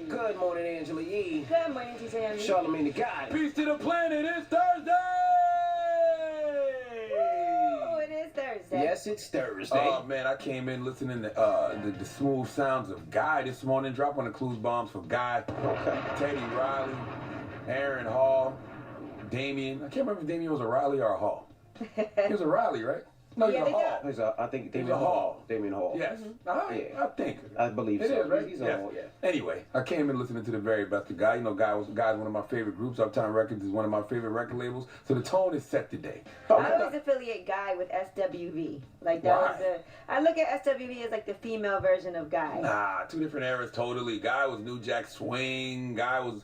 Good morning, Angela Yee. Good morning, TJ. Charlamagne the God. Peace to the planet. It's Thursday. Ooh, it is Thursday. Yes, it's Thursday. Oh man, I came in listening to the smooth sounds of Guy this morning. Dropping the clues bombs for Guy. Okay. Teddy Riley, Aaron Hall, Damien. I can't remember if Damien was a Riley or a Hall. He was a Riley, right? No, Yeah, he's a they Hall. I think He's Damien a Hall. Damien Hall. Yes. Yeah. I think. I believe It so. is, right? He's a Yes. Hall, yeah. Anyway, I came in listening to the very best of Guy. You know, Guy's one of my favorite groups. Uptown Records is one of my favorite record labels. So the tone is set today. I always affiliate Guy with SWV. Like that was I look at SWV as like the female version of Guy. Nah, two different eras totally. Guy was New Jack Swing. Guy was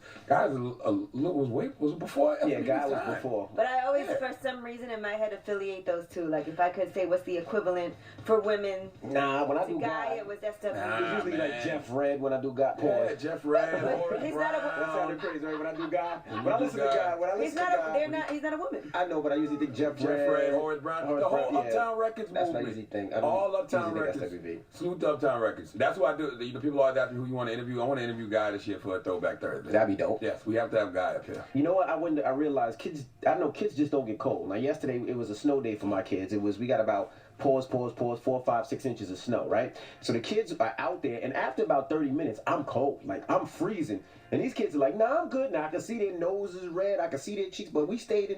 before. Yeah, SWV's Guy was time. before. But I always, for some reason in my head, affiliate those two. Like if I could say what's the equivalent for women Nah, when I to do Guy, it was SWV. Nah. it's usually like man. Jeff Red when I do Guy. Yeah, Jeff Red, Horace He's not a- That Brown. sounded crazy, right? When I do Guy. When When I you listen do to Guy. Guy, when I He's listen not to a, Guy. they're not, he's not a woman. I know, but I usually think Jeff Red, Horace Brown, the whole Brown, yeah. Uptown Records That's what I movement. usually think. All Uptown usually Records. think SWV. Salute to Uptown Records. That's why I do. You know, people always ask me who you want to interview. I want to interview Guy this year for a Throwback Thursday. That'd be dope. Yes, we have to have Guy up here. You know what? I realized kids. I know kids just don't get cold. Now, yesterday it was a snow day for my kids. We got about 4, 5, 6 inches of snow, right? So the kids are out there, and after about 30 minutes, I'm cold. Like I'm freezing, and these kids are like, "Nah, I'm good." Now I can see their noses red. I can see their cheeks, but we stayed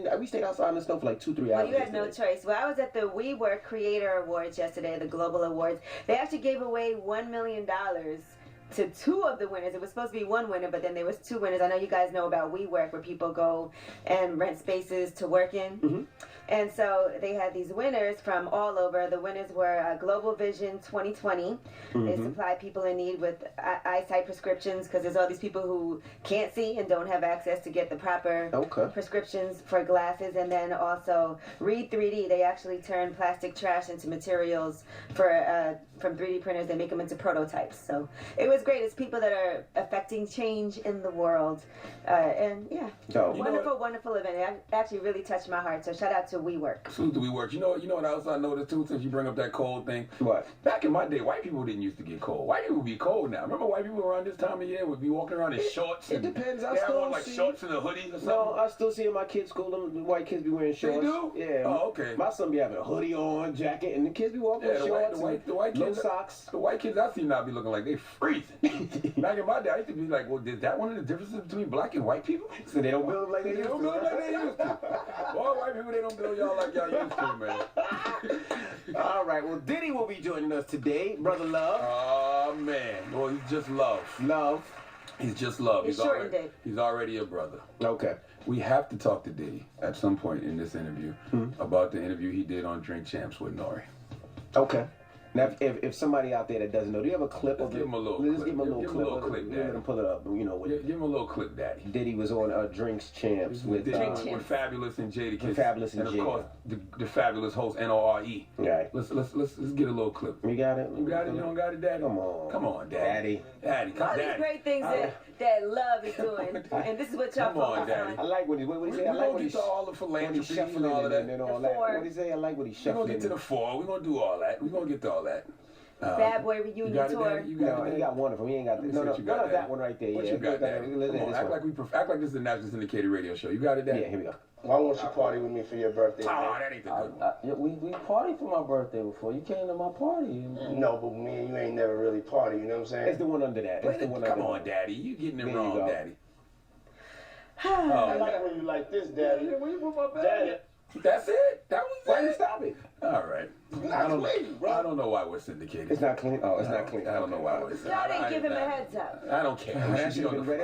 outside in the snow for like 2, 3 hours. Well, you had no yesterday. choice. Well, I was at the WeWork Creator Awards yesterday, the Global Awards. They actually gave away $1 million to 2 of the winners. It was supposed to be 1 winner, but then there was 2 winners. I know you guys know about WeWork, where people go and rent spaces to work in. Mm-hmm. And so they had these winners from all over. The winners were Global Vision 2020. They supply people in need with eyesight prescriptions because there's all these people who can't see and don't have access to get the proper prescriptions for glasses. And then also Read 3D. They actually turn plastic trash into materials for from 3D printers. They make them into prototypes. So it was great. It's people that are affecting change in the world. And yeah, wonderful event. It actually really touched my heart. So shout out to WeWork. Salute to WeWork. You know what else I noticed too, since you bring up that cold thing? What? Back in my day, white people didn't used to get cold. White people be cold now. Remember white people around this time of year would be walking around in shorts? It depends. I They have still on like see. shorts and a hoodie or something. No, I still see in my kids' school them white kids be wearing shorts. They do? Yeah. Oh, okay. My son be having a hoodie on, jacket, and the kids be walking with shorts, the white no kids, socks. The white kids I see now be looking like they freezing. Back in my day, I used to be like, well, is that one of the differences between black and white people? So they don't build them like they They used don't to. build like they used to. All white people, they don't build y'all like y'all used to, man. All right, well, Diddy will be joining us today. Brother Love. Oh, man. Well, he's just love. Love. He's just love. He shortened it. He's already a brother. Okay. We have to talk to Diddy at some point in this interview about the interview he did on Drink Champs with Nori. Okay. Now, if somebody out there that doesn't know, do you have a clip of it? Give him a little Let's clip. give him a little Give him clip. a little clip, Daddy. Let him pull it up. You know, Give him a little clip, Daddy. Diddy was on Drinks Champs with with Fabulous and Jadakiss. Fabulous and of Jada. course the fabulous host Nore. Right. Let's get a little clip. You got it? You got it? You don't got it, Daddy? Come on. Come on, Daddy. Daddy, come All Daddy. these great things that Love is doing, and this is what y'all Come on, focus Daddy. I on. like what he say. I We're like gonna what get he's to all the philanthropy and all of that. and all that. What he say? I like what he's We're shuffling. gonna get to the 4. We're gonna do all that. We're gonna get to all that. Bad Boy Reunion you got it, Tour. Daddy? You got it, No, he Daddy? got one of them. He ain't got Let me no, see no, what you no, got, that Daddy. one right there. What yeah, you got, Daddy? Let's Come on, this act one. like this is the national syndicated radio show. You got it, Daddy? Yeah, here we go. Why won't you party with me for your birthday? Oh, that ain't the good one. We partied for my birthday before. You came to my party. No, but me and you ain't never really party, you know what I'm saying? It's the one under that. It's the one Come under on, that. Daddy. You getting it There you wrong, go. Daddy. I like when you like this, Daddy. Where you put my Daddy. That's it? That was Why you it? stop it? All right. not clean, bro. I don't know why we're syndicated. It's not clean. Oh, it's not clean. I don't know why we're Y'all syndicated. didn't give him a heads up. I don't care. That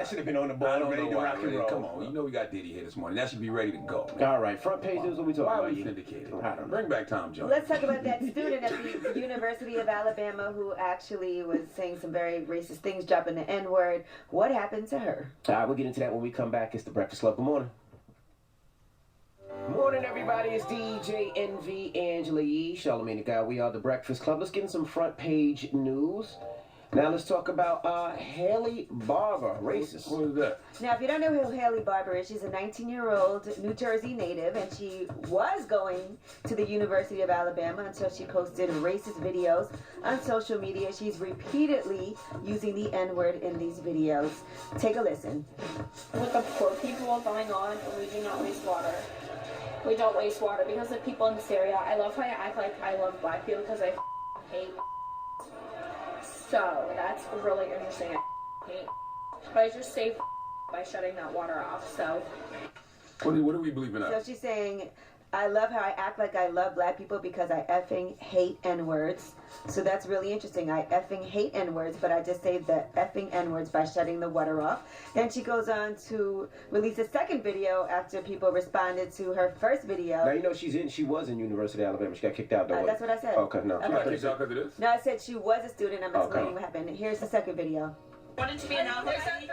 should have been on the I board, don't ready know to why. rock and roll. Come on. You know we got Diddy here this morning. That should be ready to go. All right, front page news. What we talking Why about? are we Yee? syndicated? I don't know. Bring back Tom Jones. Let's talk about that student at the University of Alabama who actually was saying some very racist things, dropping the N-word. What happened to her? All right, we'll get into that when we come back. It's the Breakfast Club. Good morning. Morning, everybody. It's DJ NV, Angela Yee, Charlamagne the God. We are the Breakfast Club. Let's get in some front page news. Now let's talk about Haley Barber, racist. What is that? Now, if you don't know who Haley Barber is, she's a 19-year-old New Jersey native, and she was going to the University of Alabama until she posted racist videos on social media. She's repeatedly using the N-word in these videos. Take a listen. With the poor people going on, we do not waste water. We don't waste water because the people in this area. I love how I act like I love black people because I hate. So that's really interesting. I hate. But I just save by shutting that water off. So. What do we believe in? So she's saying, I love how I act like I love black people because I effing hate N-words. So that's really interesting. I effing hate N-words, but I just say the effing N-words by shutting the water off. Then she goes on to release a second video after people responded to her first video. Now you know she was in University of Alabama. She got kicked out though. That's what I said. Okay, no. Okay. She got kicked out because of this? No, I said she was a student. I'm explaining what happened. Here's the second video. I wanted to be an outlet since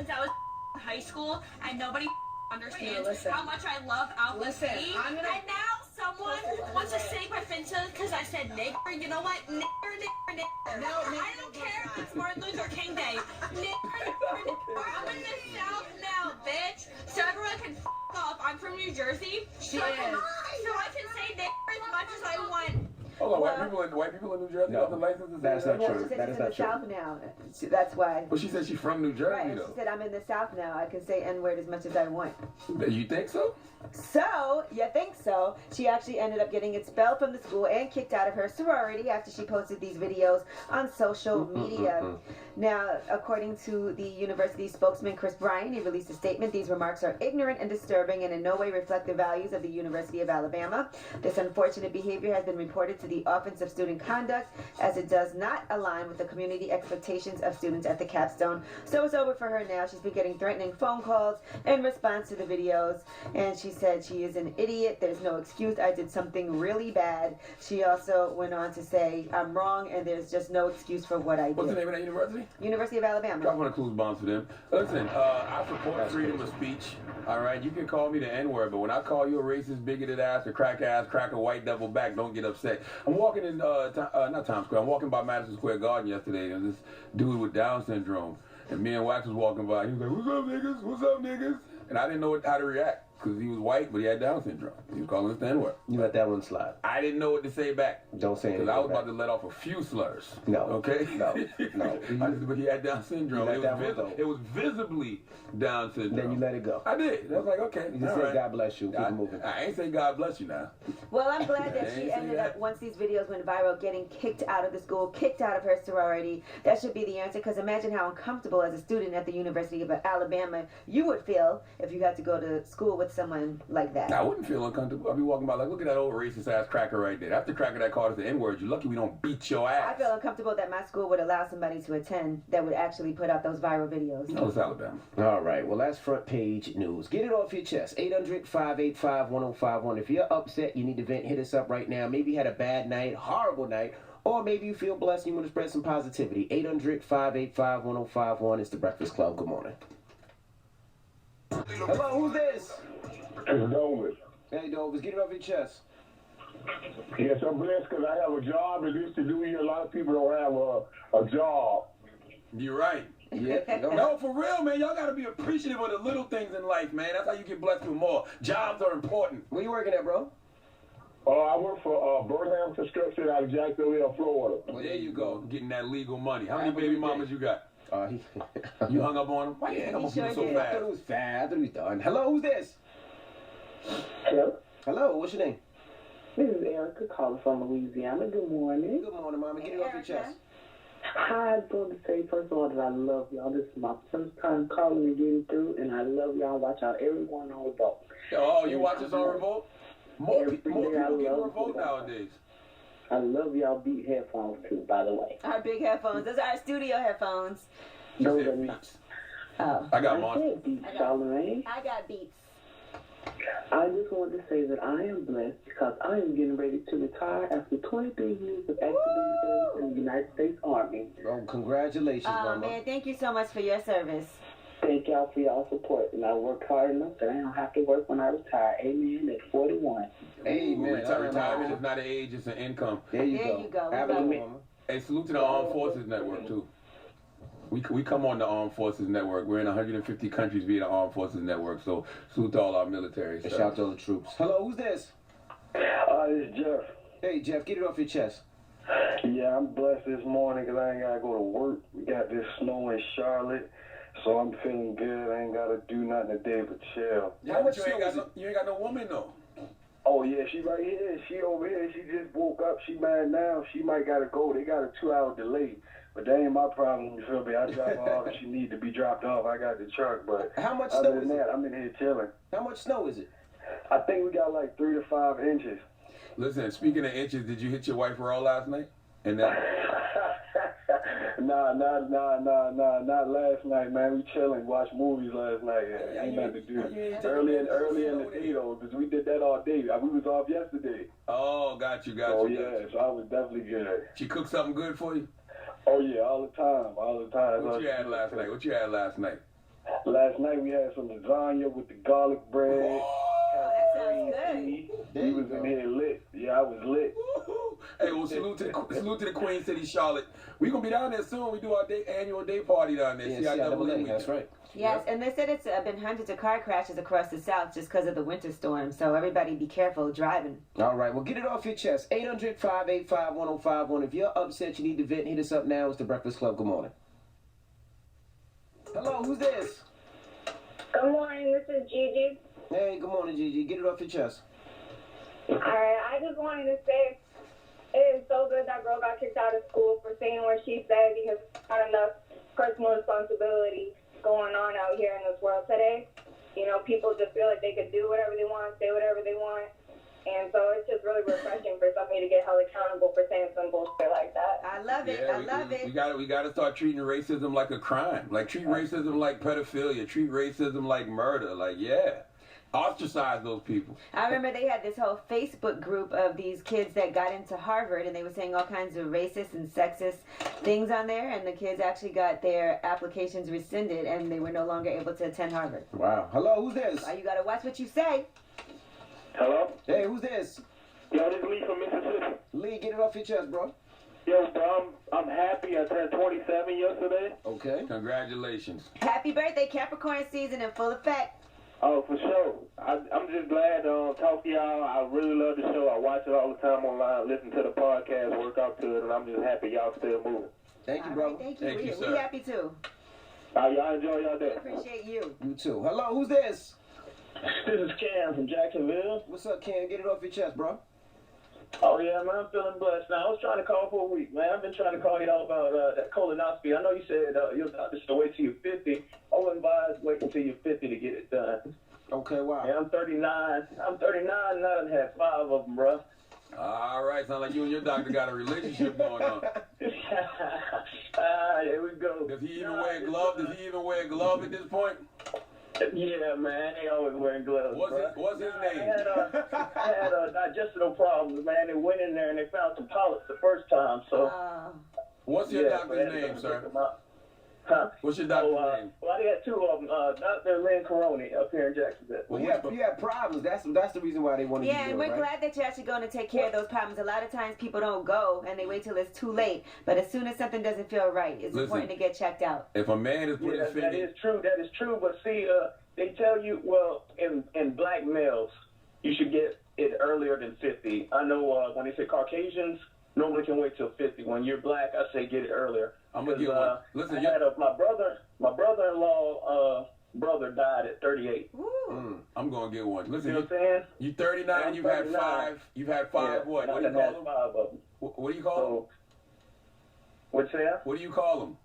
I was in high school, and nobody understands how much I love Outlet City. And now someone wants to sing my Finta because I said nigger. You know what? Nigger. I don't care if it's Martin Luther King Day. Nigger. I'm in the South now, bitch. So everyone can f off. I'm from New Jersey. So I can say nigger as much as I want. Hold on, white people in New Jersey have the license to say that's not Well, true. she said That she's is in not the true. South now. That's why. But she said she's from New Jersey, Right, and though. she said, I'm in the South now. I can say N-word as much as I want. You think so? So, you think so? She actually ended up getting expelled from the school and kicked out of her sorority after she posted these videos on social media. Now, according to the university spokesman, Chris Bryan, he released a statement. These remarks are ignorant and disturbing and in no way reflect the values of the University of Alabama. This unfortunate behavior has been reported to the Office of Student Conduct as it does not align with the community expectations of students at the capstone. So it's over for her now. She's been getting threatening phone calls in response to the videos, and she said she is an idiot. There's no excuse. I did something really bad. She also went on to say, I'm wrong, and there's just no excuse for what I did. What's the name of that university? University of Alabama. Drop on a clues bomb for them. Listen, I support freedom of speech. All right, you can call me the N-word, but when I call you a racist, bigoted ass, a cracker, white devil back, don't get upset. I'm walking in, not Times Square, I'm walking by Madison Square Garden yesterday, and this dude with Down syndrome, and me and Wax was walking by, he was like, what's up, niggas? What's up, niggas? And I didn't know how to react. Because he was white, but he had Down syndrome. He was calling us the N-word. You let that one slide. I didn't know what to say back. Don't say anything. Because I was about to let off a few slurs. No. Okay? No. But he had Down syndrome. It was visibly Down syndrome. Then you let it go. I did. I was like, okay. You just say God bless you. Keep moving. I ain't say God bless you now. Well, I'm glad that she ended up, once these videos went viral, getting kicked out of the school, kicked out of her sorority. That should be the answer, because imagine how uncomfortable as a student at the University of Alabama you would feel if you had to go to school with someone like that. I wouldn't feel uncomfortable. I'd be walking by like, look at that old racist ass cracker right there. After cracker that called us the N-word, you're lucky we don't beat your ass. I feel uncomfortable that my school would allow somebody to attend that would actually put out those viral videos. No, it's Alabama. All right, well, that's front page news. Get it off your chest. 800-585-1051. If you're upset, you need to vent, hit us up right now. Maybe you had a bad night, horrible night, or maybe you feel blessed and you want to spread some positivity. 800-585-1051. It's The Breakfast Club. Good morning. Hello, who's this? It's Dovis. Hey, Dovis, get it off your chest. Yes, I'm blessed because I have a job and this to do here. A lot of people don't have a job. You're right. Yeah. No, for real, man. Y'all got to be appreciative of the little things in life, man. That's how you get blessed with more. Jobs are important. Where you working at, bro? I work for Birmingham Construction out of Jacksonville, Florida. Well, there you go. Getting that legal money. How many baby mamas you got? You hung up on him? Why you hang up on people so I fast? thought it was fast. I thought it was done. Hello, who's this? Hello? Hello, what's your name? This is Erica calling from Louisiana. Good morning. Good morning, Mama. Get it off your chest. Hi, I just wanted to say, first of all, that I love y'all. This is my first time calling and getting through, and I love y'all. Watch out everyone on Revolt. Oh, you watch us on Revolt? More people get love Revolt nowadays. I love y'all beat headphones, too, by the way. Our big headphones. Those are our studio headphones. Those are not. Oh. I got I Monster. said Beats, Charlamagne. I got Beats. I just wanted to say that I am blessed because I am getting ready to retire after 23 years of active service in the United States Army. Oh, congratulations, Oh, Mama. man, thank you so much for your service. Thank y'all for y'all support, and I work hard enough that I don't have to work when I retire. Amen. At 41. Amen. Retirement is not an age, it's an income. There you There go. you go. Have a good Love one, it. Mama. Hey, salute to the Armed Forces Network, too. We come on the Armed Forces Network. We're in 150 countries via the Armed Forces Network. So salute to all our military. Shout out to all the troops. Hello, who's this? It's Jeff. Hey, Jeff, get it off your chest. Yeah, I'm blessed this morning because I ain't got to go to work. We got this snow in Charlotte, so I'm feeling good. I ain't got to do nothing today but chill. Yeah, but you ain't got no woman, though. Oh, yeah, she right here. She over here. She just woke up. She mad now. She might got to go. They got a 2-hour delay. But that ain't my problem, you feel me? I drop her off if she need to be dropped off. I got the truck, but how much other snow than is that, it? I'm in here chilling. How much snow is it? I think we got like 3 to 5 inches. Listen, speaking of inches, did you hit your wife raw last night? And that... Nah, not last night, man. We chilling, watched movies last night. Ain't nothing to do. Early in the day, though, because we did that all day. We was off yesterday. Oh, got you. So I was definitely good. She cooked something good for you? Oh, yeah, all the time. What you had last night? Last night we had some lasagna with the garlic bread. That sounds good. We was in here lit. Yeah, I was lit. Hey, well, salute to the Queen City, Charlotte. We gonna be down there soon. We do our annual day party down there. Yeah, CIAA, that's right. Yes, and they said it's been hundreds of car crashes across the South just because of the winter storm. So everybody be careful driving. All right, well, get it off your chest. 800-585-1051. If you're upset, you need to vent, hit us up now. It's The Breakfast Club. Good morning. Hello, who's this? Good morning, this is Gigi. Hey, good morning, Gigi. Get it off your chest. All right, I just wanted to say it is so good that girl got kicked out of school for saying what she said because not enough personal responsibility going on out here in this world today. You know, people just feel like they could do whatever they want, say whatever they want. And so it's just really refreshing for somebody to get held accountable for saying some bullshit like that. I love it. I love it. We gotta start treating racism like a crime. Like treat racism like pedophilia. Treat racism like murder. Like ostracize those people. I remember they had this whole Facebook group of these kids that got into Harvard, and they were saying all kinds of racist and sexist things on there, and the kids actually got their applications rescinded, and they were no longer able to attend Harvard. Wow. Hello, who's this? You gotta watch what you say. Hello? Hey, who's this? Yo, this is Lee from Mississippi. Lee, get it off your chest, bro. Yo, bro, I'm happy. I turned 27 yesterday. Okay. Congratulations. Happy birthday, Capricorn season in full effect. Oh, for sure. I'm just glad to talk to y'all. I really love the show. I watch it all the time online, listen to the podcast, work out to it, and I'm just happy y'all still moving. Thank you, bro. Thank you. Thank you, We sir. happy too. Y'all enjoy y'all day. Appreciate you. You too. Hello, who's this? This is Cam from Jacksonville. What's up, Cam? Get it off your chest, bro. Oh, yeah, man, I'm feeling blessed now. I was trying to call for a week, man. I've been trying to call y'all about that colonoscopy. I know you said your doctor should wait till you're 50. I wouldn't advise waiting until you're 50 to get it done. Okay, wow. Yeah, I'm 39. I'm 39, and I done had 5 of them, bro. All right, sound like you and your doctor got a relationship going on. Here we go. Does he even wear gloves? Does he even wear gloves at this point? Yeah, man, they always wearing gloves. What's his name? I had digestional problems, man. They went in there and they found some polyps the first time. So, what's your doctor's name, sir? Huh? What's your doctor's name? Well, I got 2 of them. Dr. Lynn Caroni up here in Jacksonville. Well, you have problems. That's the reason why they wanted you to do it, and we're glad that you're actually going to take care of those problems. A lot of times people don't go and they wait till it's too late. But as soon as something doesn't feel right, it's important to get checked out. If a man is putting his finger... That is true. That is true. But see, they tell you, well, in black males, you should get it earlier than 50. I know when they say Caucasians, normally can wait till 50. When you're black, I say get it earlier. I'm gonna get one. Listen, I had my brother-in-law brother died at 38. I'm gonna get one. Listen, you know what I'm saying? You 39. I'm you've 39. had 5. You've had 5. What? What do you call them? 5 of them. What do you call them? What's that? What do you call them?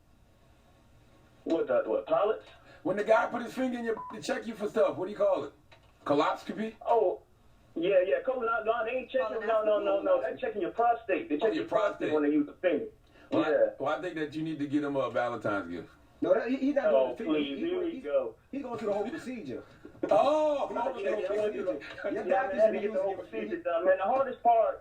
What polyps? When the guy put his finger in your to check you for stuff, what do you call it? Coloscopy? Oh. Yeah. No, they ain't checking. No. They're checking your prostate. They check your prostate when they use the finger. Well, I think that you need to get him a Valentine's gift. No, he's not doing the finger. Please, here we go. He's going through the whole procedure. Oh, I had to get the whole procedure done, man. The hardest part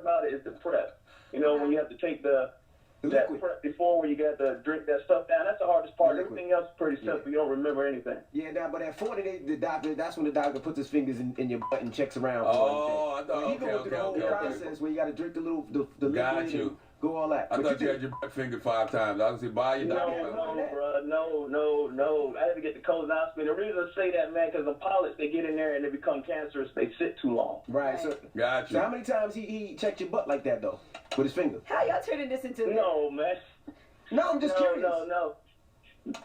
about it is the prep. You know, when you have to take that prep before, when you got to drink that stuff down. That's the hardest part. Everything else is pretty simple. You don't remember anything. Yeah, but at 40, that's when the doctor puts his fingers in your butt and checks around. Oh, I thought. He goes through the whole process where you got to drink the Got you. go all that. I thought you had your finger 5 times. I was gonna say, buy your doctor. No, bro. No. I had to get the colonoscopy. The reason I say that, man, because the polyps, they get in there and they become cancerous. They sit too long. Right. So, gotcha. So how many times he checked your butt like that, though? With his finger? How y'all turning this into? No, man. No, I'm just curious. No.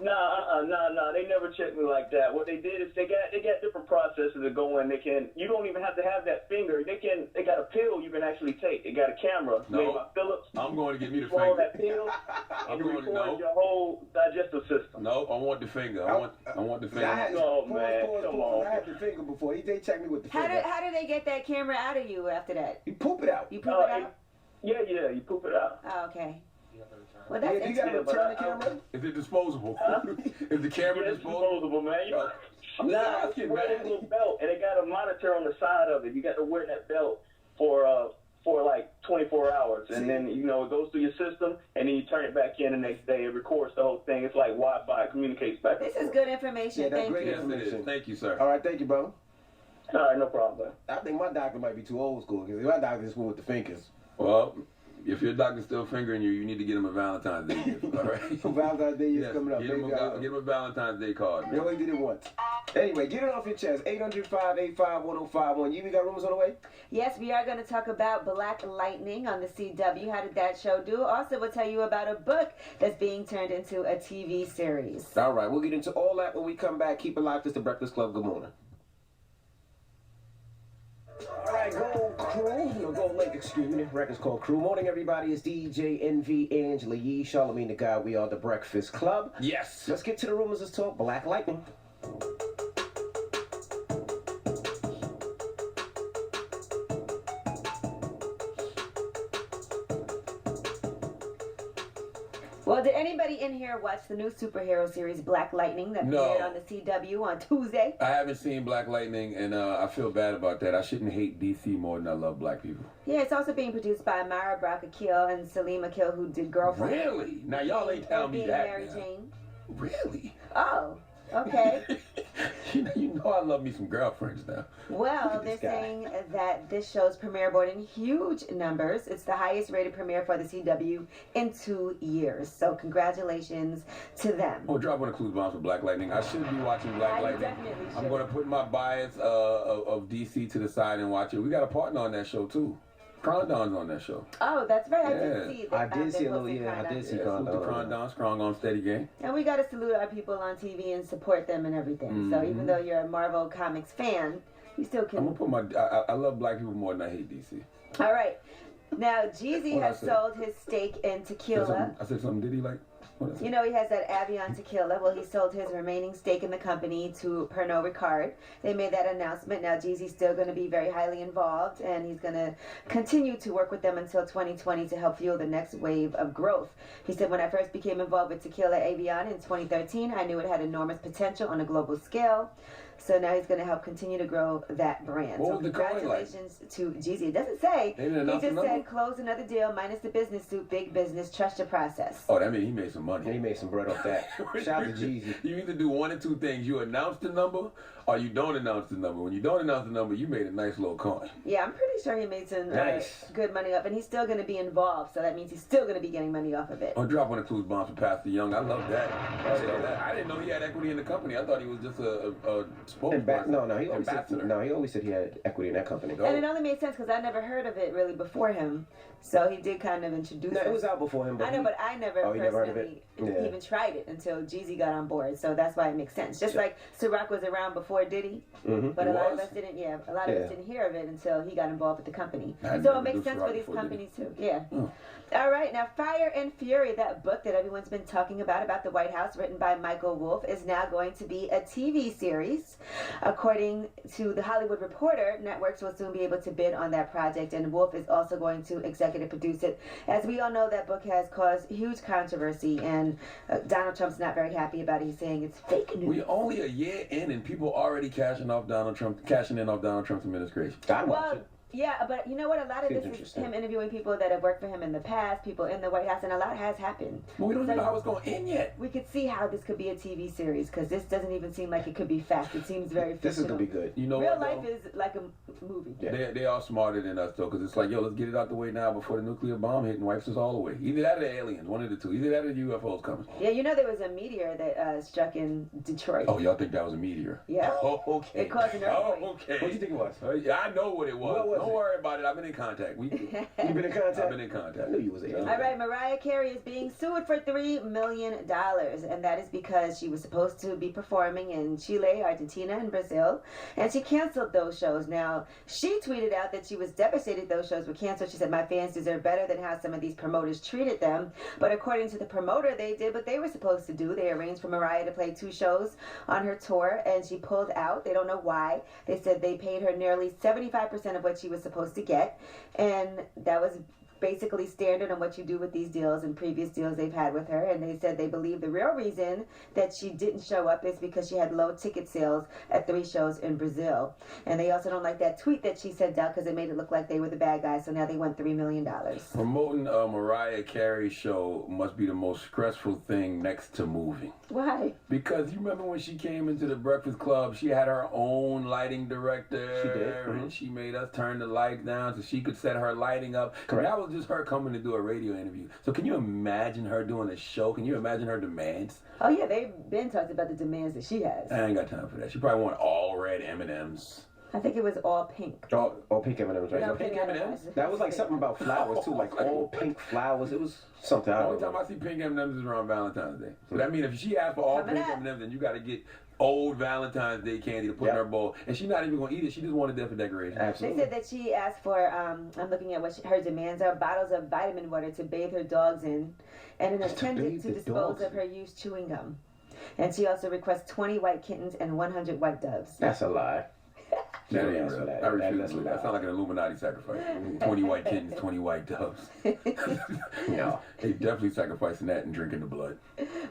Nah. They never checked me like that. What they did is they got different processes that go in. You don't even have to have that finger. They got a pill you can actually take. They got a camera made by Philips. I'm going to get me the Swallow finger. that pill and record your whole digestive system. No, I want the finger. I want the finger. Come on. I had the finger before. They checked me with the finger. How did they get that camera out of you after that? You poop it out. You poop it out? Yeah, you poop it out. Oh, okay. Well, that's you got to return the camera? Is it disposable? Is the camera disposable, man? I'm asking, man. It's a little belt, and it got a monitor on the side of it. You got to wear that belt for like 24 hours, and then it goes through your system, and then you turn it back in the next day. It records the whole thing. It's like Wi-Fi. It communicates back. This is good information. Yeah, that's Thank great you. information. Yes, thank you, sir. All right, thank you, bro. All right, no problem. I think my doctor might be too old school because my doctor just went with the fingers. Well, if your doctor's still fingering you, you need to get him a Valentine's Day gift, all right? Valentine's Day is coming up. Get him a Valentine's Day card. You only did it once. Anyway, get it off your chest. 800-585-1051. You got rumors on the way? Yes, we are going to talk about Black Lightning on the CW. How did that show do? Also, we'll tell you about a book that's being turned into a TV series. All right, we'll get into all that when we come back. Keep it live. This is the Breakfast Club. Good morning. All right, Gold Crew, Gold Lake, excuse me. Record's called Crew. Morning, everybody. It's DJ NV, Angela Yee, Charlamagne the Guy. We are the Breakfast Club. Yes. Let's get to the rumors. Let's talk Black Lightning. Well, did anybody in here watch the new superhero series Black Lightning that premiered on the CW on Tuesday? I haven't seen Black Lightning, and I feel bad about that. I shouldn't hate DC more than I love black people. Yeah, it's also being produced by Mara Brock Akil and Salim Akil, who did Girlfriend. Really? Now, y'all ain't telling me that. Mary Jane. Really? Oh, okay. You know I love me some girlfriends now. Well, they're saying that this show's premiere brought in huge numbers. It's the highest rated premiere for the CW in 2 years. So congratulations to them. Oh, drop one of Clues Bombs for Black Lightning. I should be watching Black Lightning. Definitely should. I'm going to put my bias of DC to the side and watch it. We got a partner on that show, too. Crondon's on that show. Oh, that's right. Yeah. I did see that. I did see a little, yeah, I did see Crondon. Crondon, strong on steady game. And we got to salute our people on TV and support them and everything. So even though you're a Marvel Comics fan, you still can. I'm going to put I love black people more than I hate DC. All right. Now, Jeezy has sold his stake in tequila. I said something, did he like? You know he has that Avion tequila. Well, he sold his remaining stake in the company to Pernod Ricard. They made that announcement. Now, Jeezy's still going to be very highly involved, and he's going to continue to work with them until 2020 to help fuel the next wave of growth. He said, when I first became involved with Tequila Avion in 2013, I knew it had enormous potential on a global scale. So now he's going to help continue to grow that brand. What so was the coin congratulations to Jeezy. It doesn't say. They didn't announce He just the number? said close another deal minus the business suit, big business, trust your process. Oh, that means he made some money. Yeah, he made some bread off that. Shout out to Jeezy. You either do one of two things. You announce the number or you don't announce the number. When you don't announce the number, you made a nice little coin. Yeah, I'm pretty sure he made some Nice. good money off, and he's still going to be involved, so that means he's still going to be getting money off of it. Oh, drop one of Clues Bombs for Pastor Young. I love that. I didn't know he had equity in the company. I thought he was just a spokesperson. No, he always said he had equity in that company. And it only made sense because I never heard of it really before him, so he did kind of introduce No, us. it was out before him. I know, but I never you never heard of personally it? Yeah. even tried it until Jeezy got on board, so that's why it makes sense. Just like Ciroc was around before Diddy, but a lot of us didn't. Yeah, a lot of us didn't hear of it until he got involved with the company. So it makes sense for these companies too. Yeah. All right, now Fire and Fury, that book that everyone's been talking about the White House, written by Michael Wolff, is now going to be a TV series. According to The Hollywood Reporter, networks will soon be able to bid on that project, and Wolff is also going to executive produce it. As we all know, that book has caused huge controversy, and Donald Trump's not very happy about it. He's saying it's fake news. We're only a year in, and people already cashing in off Donald Trump's administration. Well, Yeah, but you know what? A lot of this is him interviewing people that have worked for him in the past, people in the White House, and a lot has happened. Well, we don't even know how it's going to end yet. We could see how this could be a TV series, because this doesn't even seem like it could be fact. It seems very fictional. This is going to be good. You know Real what, life is like a movie. Yeah. They are smarter than us, though, because it's like, yo, let's get it out the way now before the nuclear bomb hit and wipes us all away. Either that or the aliens, one of the two. Either that or the UFOs coming. Yeah, you know there was a meteor that struck in Detroit. Oh, y'all think that was a meteor? Yeah. Oh, okay. It caused an earthquake. Oh, okay. What do you think it was? I know what it was. What was Don't it? worry about it. I've been in contact. You been in contact? I've been in contact. I knew you was an alien. All right, Mariah Carey is being sued for $3 million, and that is because she was supposed to be performing in Chile, Argentina, and Brazil, and she canceled those shows. Now, she tweeted out that she was devastated those shows were canceled. She said, "My fans deserve better than how some of these promoters treated them." But according to the promoter, they did what they were supposed to do. They arranged for Mariah to play 2 shows on her tour, and she pulled out. They don't know why. They said they paid her nearly 75% of what she was supposed to get, and that was basically standard on what you do with these deals and previous deals they've had with her. And they said they believe the real reason that she didn't show up is because she had low ticket sales at 3 shows in Brazil. And they also don't like that tweet that she sent out because it made it look like they were the bad guys, so now they want $3 million. Promoting a Mariah Carey show must be the most stressful thing next to moving. Why? Because you remember when she came into the Breakfast Club, she had her own lighting director. She did. And she made us turn the lights down so she could set her lighting up. Correct. That was just her coming to do a radio interview. So can you imagine her doing a show? Can you imagine her demands? Oh yeah, they've been talking about the demands that she has. I ain't got time for that. She probably want all red M&Ms. I think it was all pink. All pink M&Ms, right? No, pink M&Ms? That was like something about flowers too, like all pink flowers. It was something. The only time I see pink M&Ms is around Valentine's Day. So that means if she asked for all pink M&Ms, then you got to get old Valentine's Day candy to put in her bowl. And she's not even going to eat it. She just wanted that for decoration. Absolutely. They said that she asked for, I'm looking at what her demands are, bottles of vitamin water to bathe her dogs in, and an attendant to dispose of her used chewing gum. And she also requests 20 white kittens and 100 white doves. That's a lie. That ain't real. I refuse to believe that. That sounds like an Illuminati sacrifice. 20 white kittens, 20 white doves. No, they definitely sacrificing that and drinking the blood.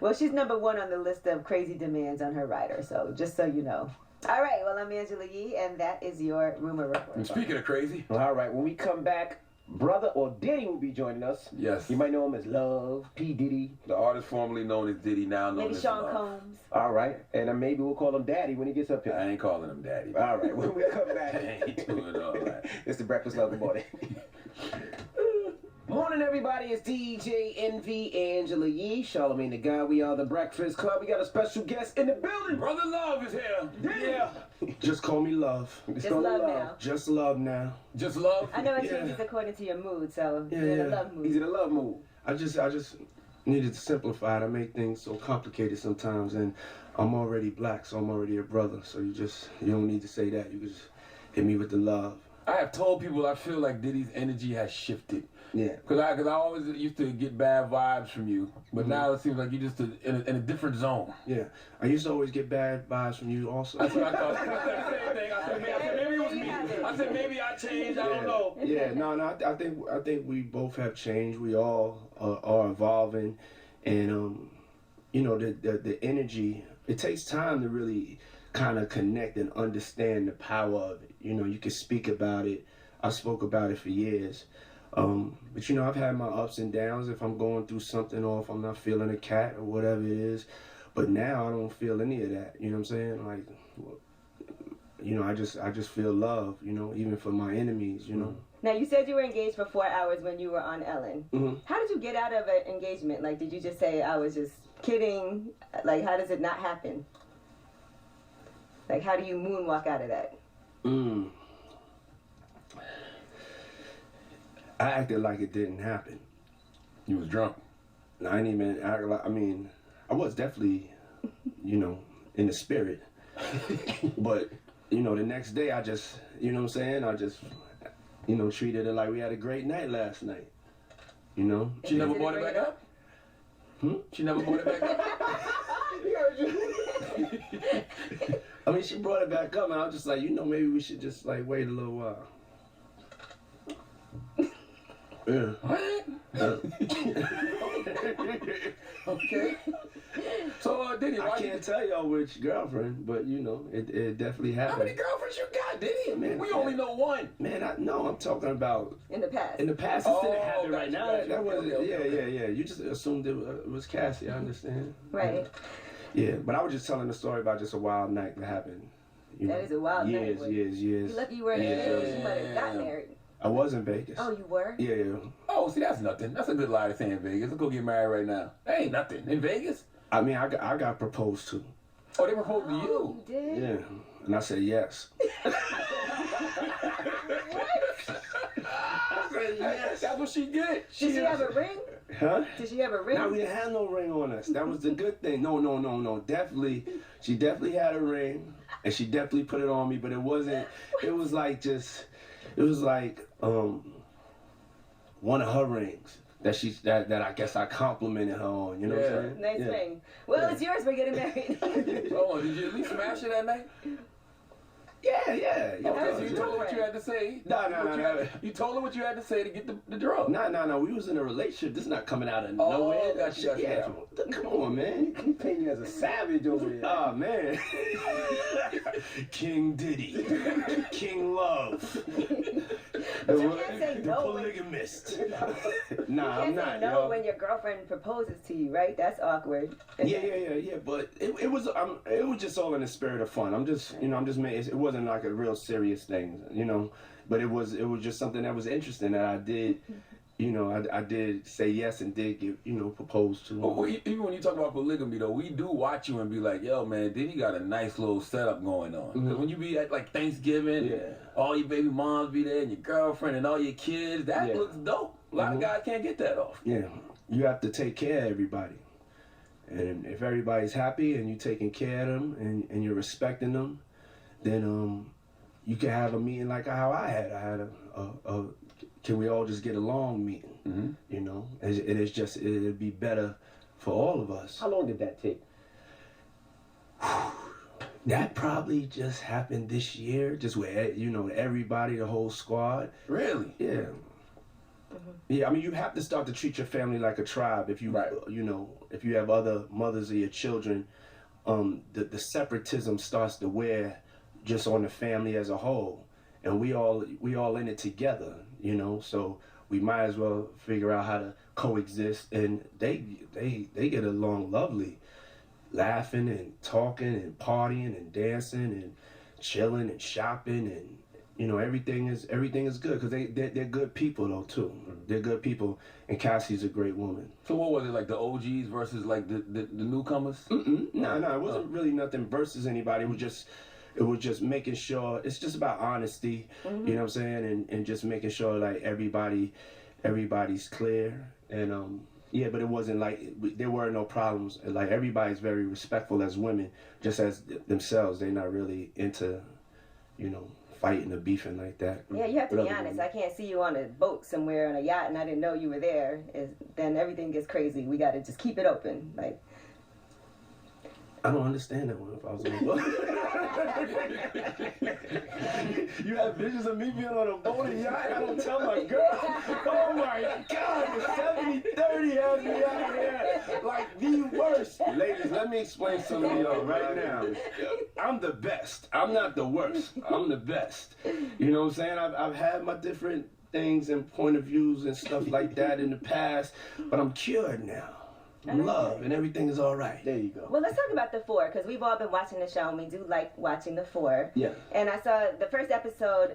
Well, she's number 1 on the list of crazy demands on her rider, so just so you know. All right, well, I'm Angela Yee, and that is your rumor report. And speaking of crazy. All right, when we come back, Brother or Diddy will be joining us. Yes. You might know him as Love, P. Diddy. The artist formerly known as Diddy, now known Maybe as Sean Love. Combs. All right, and maybe we'll call him Daddy when he gets up here. I ain't calling him Daddy. All right, when we come back. I ain't doing all that. It's the Breakfast Club in the morning. Morning, everybody. It's DJ Envy, Angela Yee, Charlamagne the God. We are the Breakfast Club. We got a special guest in the building. Brother Love is here. Yeah. Just call me Love. Just love now. Just Love now. Just Love? I know it changes according to your mood, so you're in a love mood. He's in a love mood. I just needed to simplify it. I make things so complicated sometimes, and I'm already black, so I'm already a brother. So you don't need to say that. You just hit me with the love. I have told people I feel like Diddy's energy has shifted. Yeah. Because I always used to get bad vibes from you, but now it seems like you're just in a different zone. Yeah. I used to always get bad vibes from you also. That's what I thought. I said the same thing. I said maybe it was me. I said maybe I changed. I don't know. Yeah. No. I think we both have changed. We all are evolving, and you know the energy. It takes time to really kind of connect and understand the power of it. You know, you can speak about it. I spoke about it for years. But you know, I've had my ups and downs if I'm going through something or if I'm not feeling a cat or whatever it is. But now I don't feel any of that. You know what I'm saying? Like, you know, I just feel love, you know, even for my enemies, you know. Now, you said you were engaged for 4 hours when you were on Ellen. Mm-hmm. How did you get out of an engagement? Like, did you just say, I was just kidding? Like, how does it not happen? Like, how do you moonwalk out of that? I acted like it didn't happen. You was drunk. I didn't even act like, I mean, I was definitely, you know, in the spirit. But, you know, the next day I just, you know what I'm saying? I just, you know, treated it like we had a great night last night. You know? She never brought it back up? She never brought it back up? I mean, she brought it back up, and I was just like, you know, maybe we should just, like, wait a little while. Yeah. What? Okay. So, Diddy, I can't tell y'all which girlfriend, but you know, it definitely happened. How many girlfriends you got, Diddy? Man, we only know one. Man, I'm talking about in the past. In the past, it didn't happen right now. Gotcha. That wasn't. Okay. Yeah. You just assumed it was Cassie. I understand. Right. Yeah, but I was just telling the story about just a wild night that happened. That is a wild night. Years. You lucky you weren't in Vegas. You might have got married. I was in Vegas. Oh, you were? Yeah. Oh, see, that's nothing. That's a good lie to say in Vegas. Let's go get married right now. That ain't nothing. In Vegas? I mean, I got proposed to. Oh, they proposed to you? You did? Yeah, and I said yes. Yes, that's what she did. Did she have a ring? Huh? Did she have a ring? No, we didn't have no ring on us. That was the good thing. No. Definitely, she definitely had a ring, and she definitely put it on me. But it wasn't. It was like one of her rings that I guess I complimented her on. You know what I'm saying? Nice ring. Well, it's yours. We're getting married. Oh, did you at least smash it that night? Yeah. Okay, so you told her what you had to say. No. You told her what you had to say to get the drug. No. We was in a relationship. This is not coming out of nowhere. Gotcha. Come on, man. You paint me as a savage over there. Oh, man. King Diddy. King Love. But you can't say the no. polygamist. You Nah, I'm can't not. say no when your girlfriend proposes to you, right? That's awkward. Yeah. But it was just all in the spirit of fun. I'm just it wasn't like a real serious thing, you know. But it was just something that was interesting that I did. You know, I did say yes and did get, propose to. Well, even when you talk about polygamy, though, we do watch you and be like, yo, man, Diddy got a nice little setup going on. Because when you be at, like, Thanksgiving, all your baby moms be there and your girlfriend and all your kids, that looks dope. A lot of guys can't get that off. Yeah, you have to take care of everybody. And if everybody's happy and you're taking care of them and you're respecting them, then you can have a meeting like how I had. I had a can we all just get along meeting, you know? It'd be better for all of us. How long did that take? That probably just happened this year, just with, everybody, the whole squad. Really? Yeah. Yeah, I mean, you have to start to treat your family like a tribe. If you, if you have other mothers of your children, the separatism starts to wear just on the family as a whole, and we all in it together, So we might as well figure out how to coexist, and they get along lovely, laughing and talking and partying and dancing and chilling and shopping and. Everything is good because they're good people though too. They're good people, and Cassie's a great woman. So what was it, like the OGs versus like the newcomers? No, it wasn't really nothing versus anybody. It was just making sure. It's just about honesty. You know what I'm saying, and just making sure like everybody's clear. And but it wasn't like there were no problems. Like everybody's very respectful as women, just as themselves. They're not really into, fighting or beefing like that. Yeah, you have to be honest. I can't see you on a boat somewhere on a yacht and I didn't know you were there. Then everything gets crazy. We got to just keep it open. Like, I don't understand that one. If I was on a boat. You have visions of me being on a boat and yacht. I don't tell my girl. Oh my God, the 70-30 has me out here like the worst. Ladies, let me explain something to y'all right now. I'm the best. I'm not the worst. I'm the best. You know what I'm saying? I've had my different things and point of views and stuff like that in the past, but I'm cured now. Love and everything is all right. There you go. Well, let's talk about The Four because we've all been watching the show and we do like watching The Four. Yeah. And I saw the first episode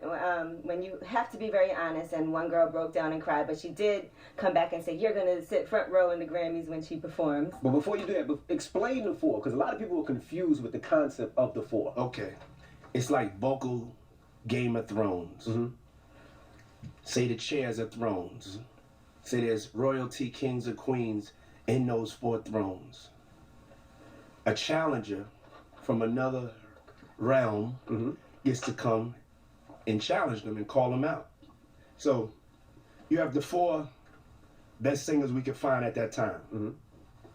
when you have to be very honest, and one girl broke down and cried, but she did come back and say you're gonna sit front row in the Grammys when she performs. But before you do that, explain The Four because a lot of people are confused with the concept of The Four. Okay, it's like vocal Game of Thrones. Say the chairs are thrones. Say there's royalty, kings or queens in those 4 thrones. A challenger from another realm gets to come and challenge them and call them out. So you have the 4 best singers we could find at that time.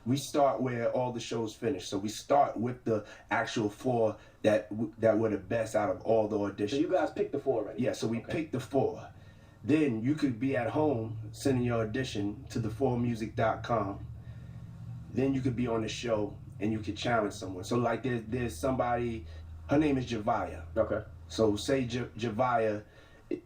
We start where all the shows finish. So we start with the actual 4 that were the best out of all the auditions. So you guys picked the 4 already? Yeah, so we picked the 4. then you could be at home sending your audition to the4music.com. Then you could be on the show and you could challenge someone. So like there's somebody, her name is Javaya. Okay. So say Javaya,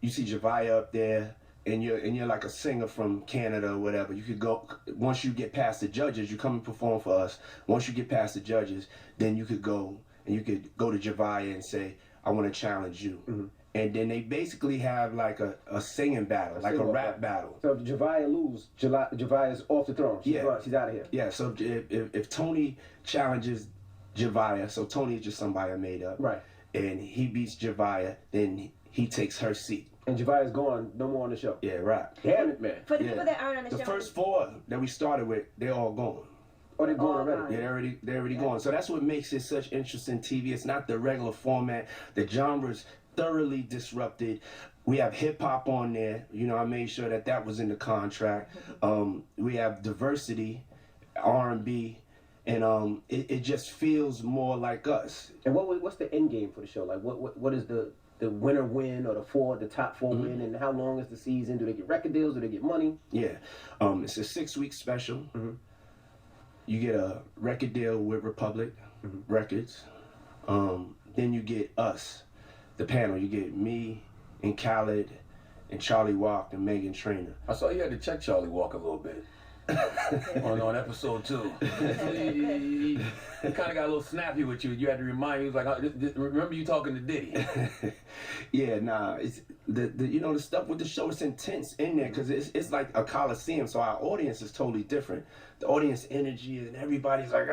you see Javaya up there, and you're like a singer from Canada or whatever. You could go, once you get past the judges, you come and perform for us. Once you get past the judges, then you could go and you could go to Javaya and say, I want to challenge you. Mm-hmm. And then they basically have like a singing battle, like a rap battle. So if Javaya lose, Javaya's off the throne. She's out of here. Yeah, so if Tony challenges Javaya, so Tony is just somebody I made up. Right. And he beats Javaya, then he takes her seat. And Javaya's gone, no more on the show. Yeah, right. Damn it, man. For the people that aren't on the show. The first 4 that we started with, they're all gone. Oh, they're gone already? Yeah, they're already gone. So that's what makes it such interesting TV. It's not the regular format. The genre's thoroughly disrupted. We have hip-hop on there. You know, I made sure that was in the contract. We have diversity, R&B, and it just feels more like us. And what's the end game for the show? Like, what is the winner win, or the top 4 win, and how long is the season? Do they get record deals? Do they get money? Yeah, it's a 6-week special. Mm-hmm. You get a record deal with Republic Records. Then you get us, the panel. You get me and Khaled and Charlie Walk and Megan Trainor. I saw you had to check Charlie Walk a little bit. on episode 2. He kind of got a little snappy with you. You had to remind him. He was like, remember you talking to Diddy? Yeah, nah. It's the stuff with the show is intense in there because it's like a coliseum. So our audience is totally different. The audience energy and everybody's like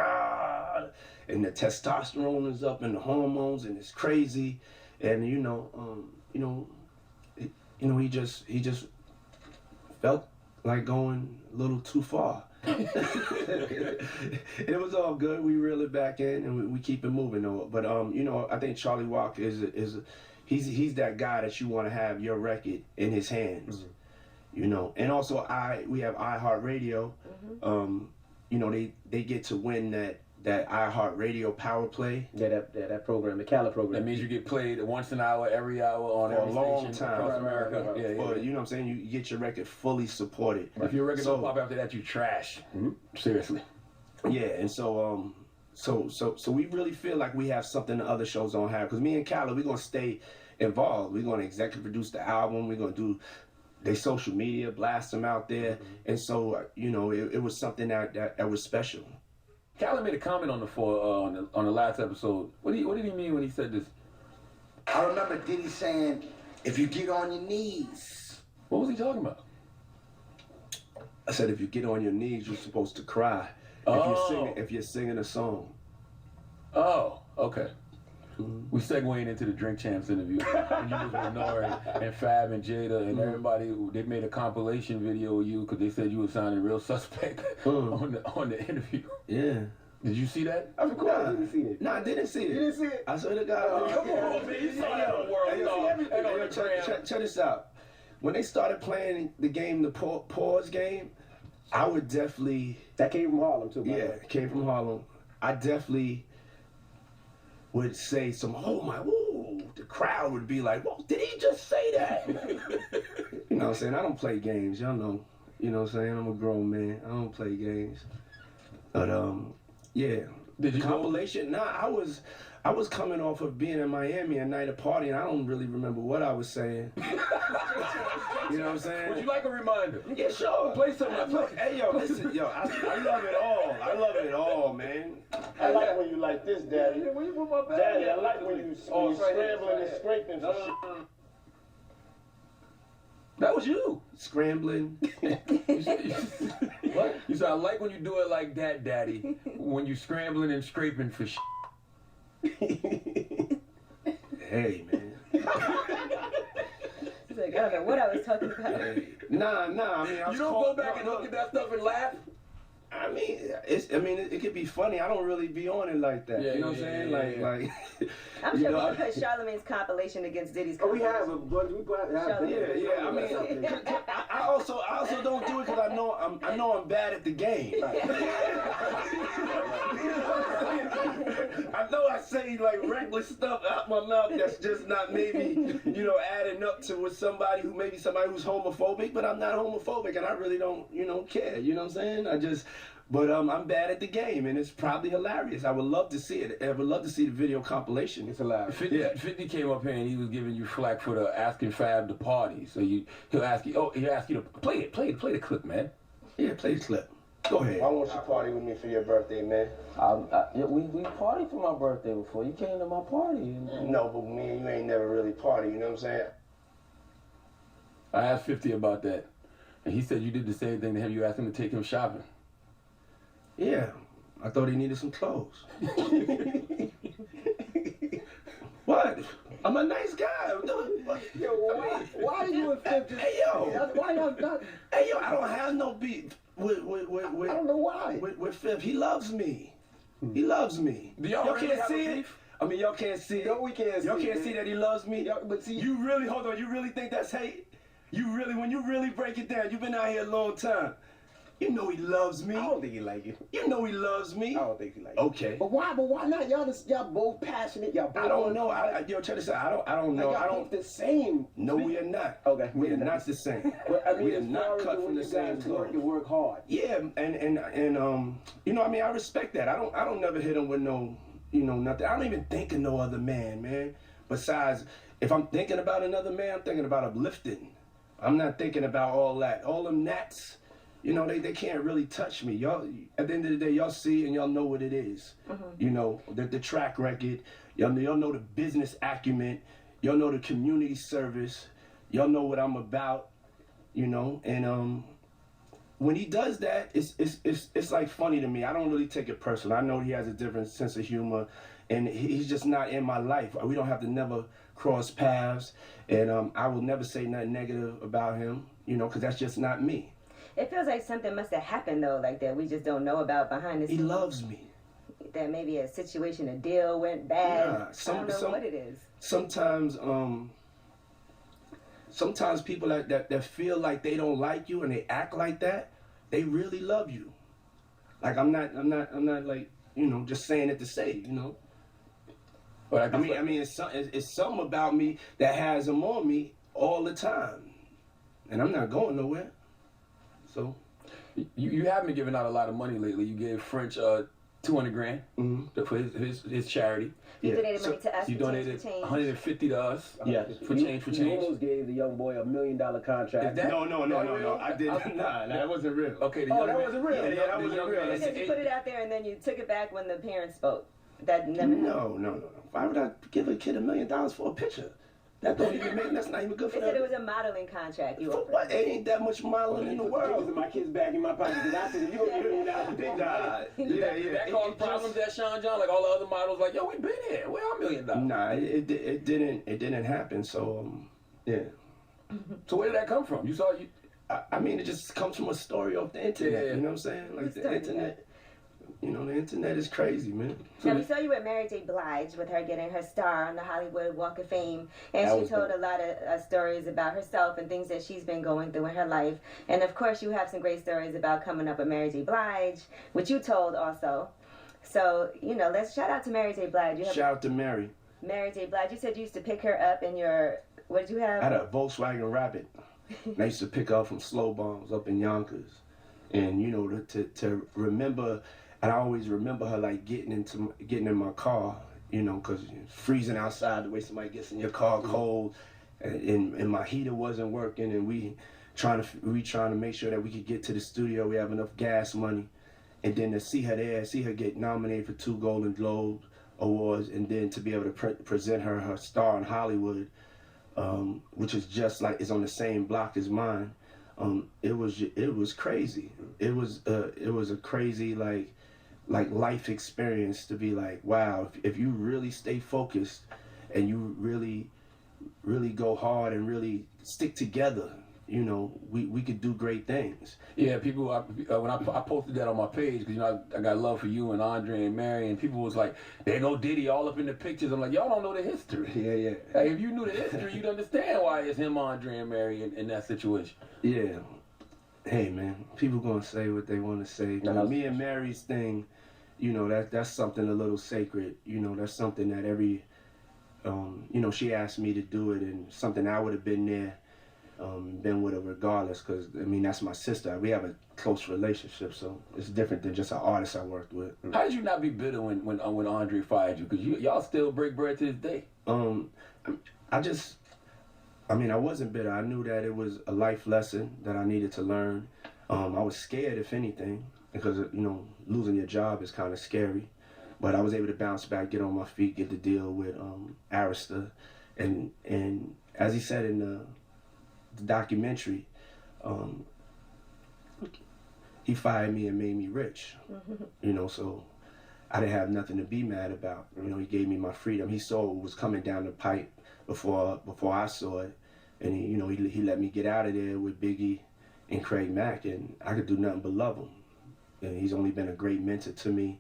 and the testosterone is up and the hormones and it's crazy, and he just felt like going a little too far. It was all good. We reel it back in and we keep it moving though. But I think Charlie Walk he's that guy that you want to have your record in his hands. Mm-hmm. And also we have iHeartRadio. Mm-hmm. They get to win that iHeartRadio Power Play. Yeah, that program, the Cali program. That means you get played once an hour, every hour on every station across America. Yeah, you know what I'm saying? You get your record fully supported. If your record don't pop after that, you trash. Mm-hmm. Seriously. Yeah, and so we really feel like we have something the other shows don't have. Because me and Cali, we're gonna stay involved. We're gonna executive produce the album. We're gonna do their social media, blast them out there. Mm-hmm. And so it was something that was special. Khaled made a comment on the last episode. What did he mean when he said this? I remember Diddy saying, if you get on your knees. What was he talking about? I said, if you get on your knees, you're supposed to cry. If you're singing a song. Oh, okay. Mm-hmm. We segueing into the Drink Champs interview. And you was with Nori and Fab and Jada and everybody. They made a compilation video of you because they said you were sounding real suspect on the interview. Yeah. Did you see that? Of course I didn't see it. No, I didn't see it. You didn't see it? I swear to God. Come on, man. You saw that. Check this out. When they started playing the game, the pause game, I would definitely... That came from Harlem, too, by the way. It came from Harlem. I definitely would say the crowd would be like, whoa, did he just say that? You know what I'm saying? I don't play games, y'all know. You know what I'm saying? I'm a grown man. I don't play games. But, yeah. Did you compilation? Nah, I was coming off of being in Miami a night of party, and I don't really remember what I was saying. You know what I'm saying? Would you like a reminder? Yeah, sure. Play something. Hey, yo, listen, I love it all. I love it all, man. I like when you like this, Daddy. Where you put my bag? Daddy, I like when you scrambling and scraping for shit. That was you. Scrambling. What? You said, I like when you do it like that, Daddy. When you scrambling and scraping for shit. Hey, man. He's like, I don't know what I was talking about. Hey. Nah. I mean, you don't go back and look at that stuff and laugh? I mean, it could be funny. I don't really be on it like that. Yeah, you know what I'm saying? Like. I'm sure we can put Charlamagne's compilation against Diddy's. Oh, we have a bunch. Yeah. I mean, I also don't do it because I know I'm bad at the game. know I say like reckless stuff out my mouth that's just not maybe, you know, adding up to with somebody who's homophobic, but I'm not homophobic and I really don't, you know, care. You know what I'm saying? But I'm bad at the game, and it's probably hilarious. I would love to see it. I would love to see the video compilation. It's hilarious. 50 came up here and he was giving you flack for the asking Fab to party. So he'll ask you to play the clip, man. Yeah, play the clip. Go ahead. Why won't you party with me for your birthday, man? We partied for my birthday before. You came to my party. No, but me and you ain't never really party. You know what I'm saying? I asked 50 about that, and he said you did the same thing to him. You asked him to take him shopping. Yeah, I thought he needed some clothes. What? I'm a nice guy. Yo, why are you and 50? Hey, yo. Why y'all not? Hey, yo, I don't have no beef with I don't know why. With Fifth. He loves me. He loves me. Do y'all really can't have see a it? beef? I mean, y'all can't see it. No, we can't see Y'all it. can't see that he loves me? But see, you really, hold on, you really think that's hate? When you really break it down, you've been out here a long time. You know he loves me. I don't think he like you. You know he loves me. I don't think he like you. Okay. But why not? Y'all both passionate. Y'all both. I don't know. Yo, check this out. I don't know. Y'all I don't. the same. No, we are not. Okay. We are not the same. But, I mean, we are as not far as cut from the same cloth. You work hard. Yeah, and you know, I mean, I respect that. I don't never hit him with no, you know, nothing. I don't even think of no other man. Besides, if I'm thinking about another man, I'm thinking about uplifting. I'm not thinking about all that. All them gnats, you know, they can't really touch me. Y'all, at the end of the day, y'all see and y'all know what it is. You know, the track record. Y'all know the business acumen. Y'all know the community service. Y'all know what I'm about. You know, and when he does that, it's like funny to me. I don't really take it personal. I know he has a different sense of humor, and he's just not in my life. We don't have to never cross paths, and I will never say nothing negative about him, you know, because that's just not me. It feels like something must have happened though, like that we just don't know about behind the scenes. He loves me. That maybe a situation, a deal went bad. Nah, I don't know what it is. Sometimes people that feel like they don't like you and they act like that, they really love you. Like I'm not like, you know, just saying it to say, you know. But I mean, it's something about me that has them on me all the time, and I'm not going nowhere. So, you have been giving out a lot of money lately. You gave French $200 grand for his charity. You donated money to us. You donated $150 to us. Yeah, for change. You almost gave the young boy $1 million contract. No. I didn't. Nah, that wasn't real. Okay, that wasn't real. Yeah, that wasn't real. You said you put it out there and then you took it back when the parents spoke. That never happened. No. Why would I give a kid $1 million for a picture? That don't even make. That's not even good for them. They said it was a modeling contract. You offered. What? It ain't that much modeling in the world. My kid's back in my pocket because I said, if you gonna give $1 million, big guy. Yeah. That caused problems at Sean John. Like all the other models, like, yo, we been here. Where our $1 million? Nah, it didn't happen. So yeah. So where did that come from? You saw you. I mean, it just comes from a story off the internet. Yeah. You know what I'm saying? Like the internet. You know, the internet is crazy, man. Now, we saw you with Mary J. Blige with her getting her star on the Hollywood Walk of Fame. And she told a lot of stories about herself and things that she's been going through in her life. And, of course, you have some great stories about coming up with Mary J. Blige, which you told also. So, you know, let's shout out to Mary J. Blige. Shout out to Mary. Mary J. Blige. You said you used to pick her up in your, what did you have? I had a Volkswagen Rabbit. I used to pick her up from Slow Bombs up in Yonkers. And, you know, to remember... And I always remember her like getting in my car, you know, because it's freezing outside the way somebody gets in your car cold, and my heater wasn't working, and we trying to make sure that we could get to the studio, we have enough gas money, and then to see her there, see her get nominated for 2 Golden Globe Awards, and then to be able to present her star in Hollywood, which is just like it's on the same block as mine. It was crazy. It was a crazy like life experience to be like, wow, if you really stay focused and you really go hard and really stick together, you know, we could do great things. Yeah, people, when I posted that on my page, because, you know, I got love for you and Andre and Mary, and people was like, there go Diddy all up in the pictures. I'm like, y'all don't know the history. Yeah. Like, if you knew the history, you'd understand why it's him, Andre, and Mary in that situation. Yeah. Hey, man, people gonna say what they want to say. Me and Mary's thing, you know, that's something a little sacred. You know, that's something that every, you know, she asked me to do it, and something I would have been there, been with her regardless, because, I mean, that's my sister. We have a close relationship, so it's different than just an artist I worked with. How did you not be bitter when Andre fired you? Because y'all still break bread to this day. I mean, I wasn't bitter. I knew that it was a life lesson that I needed to learn. I was scared, if anything, because, you know, losing your job is kind of scary. But I was able to bounce back, get on my feet, get to deal with Arista. And as he said in the documentary, he fired me and made me rich. You know, so I didn't have nothing to be mad about. You know, he gave me my freedom. He saw what was coming down the pipe before I saw it. And he, you know, he let me get out of there with Biggie and Craig Mack, and I could do nothing but love him. And he's only been a great mentor to me,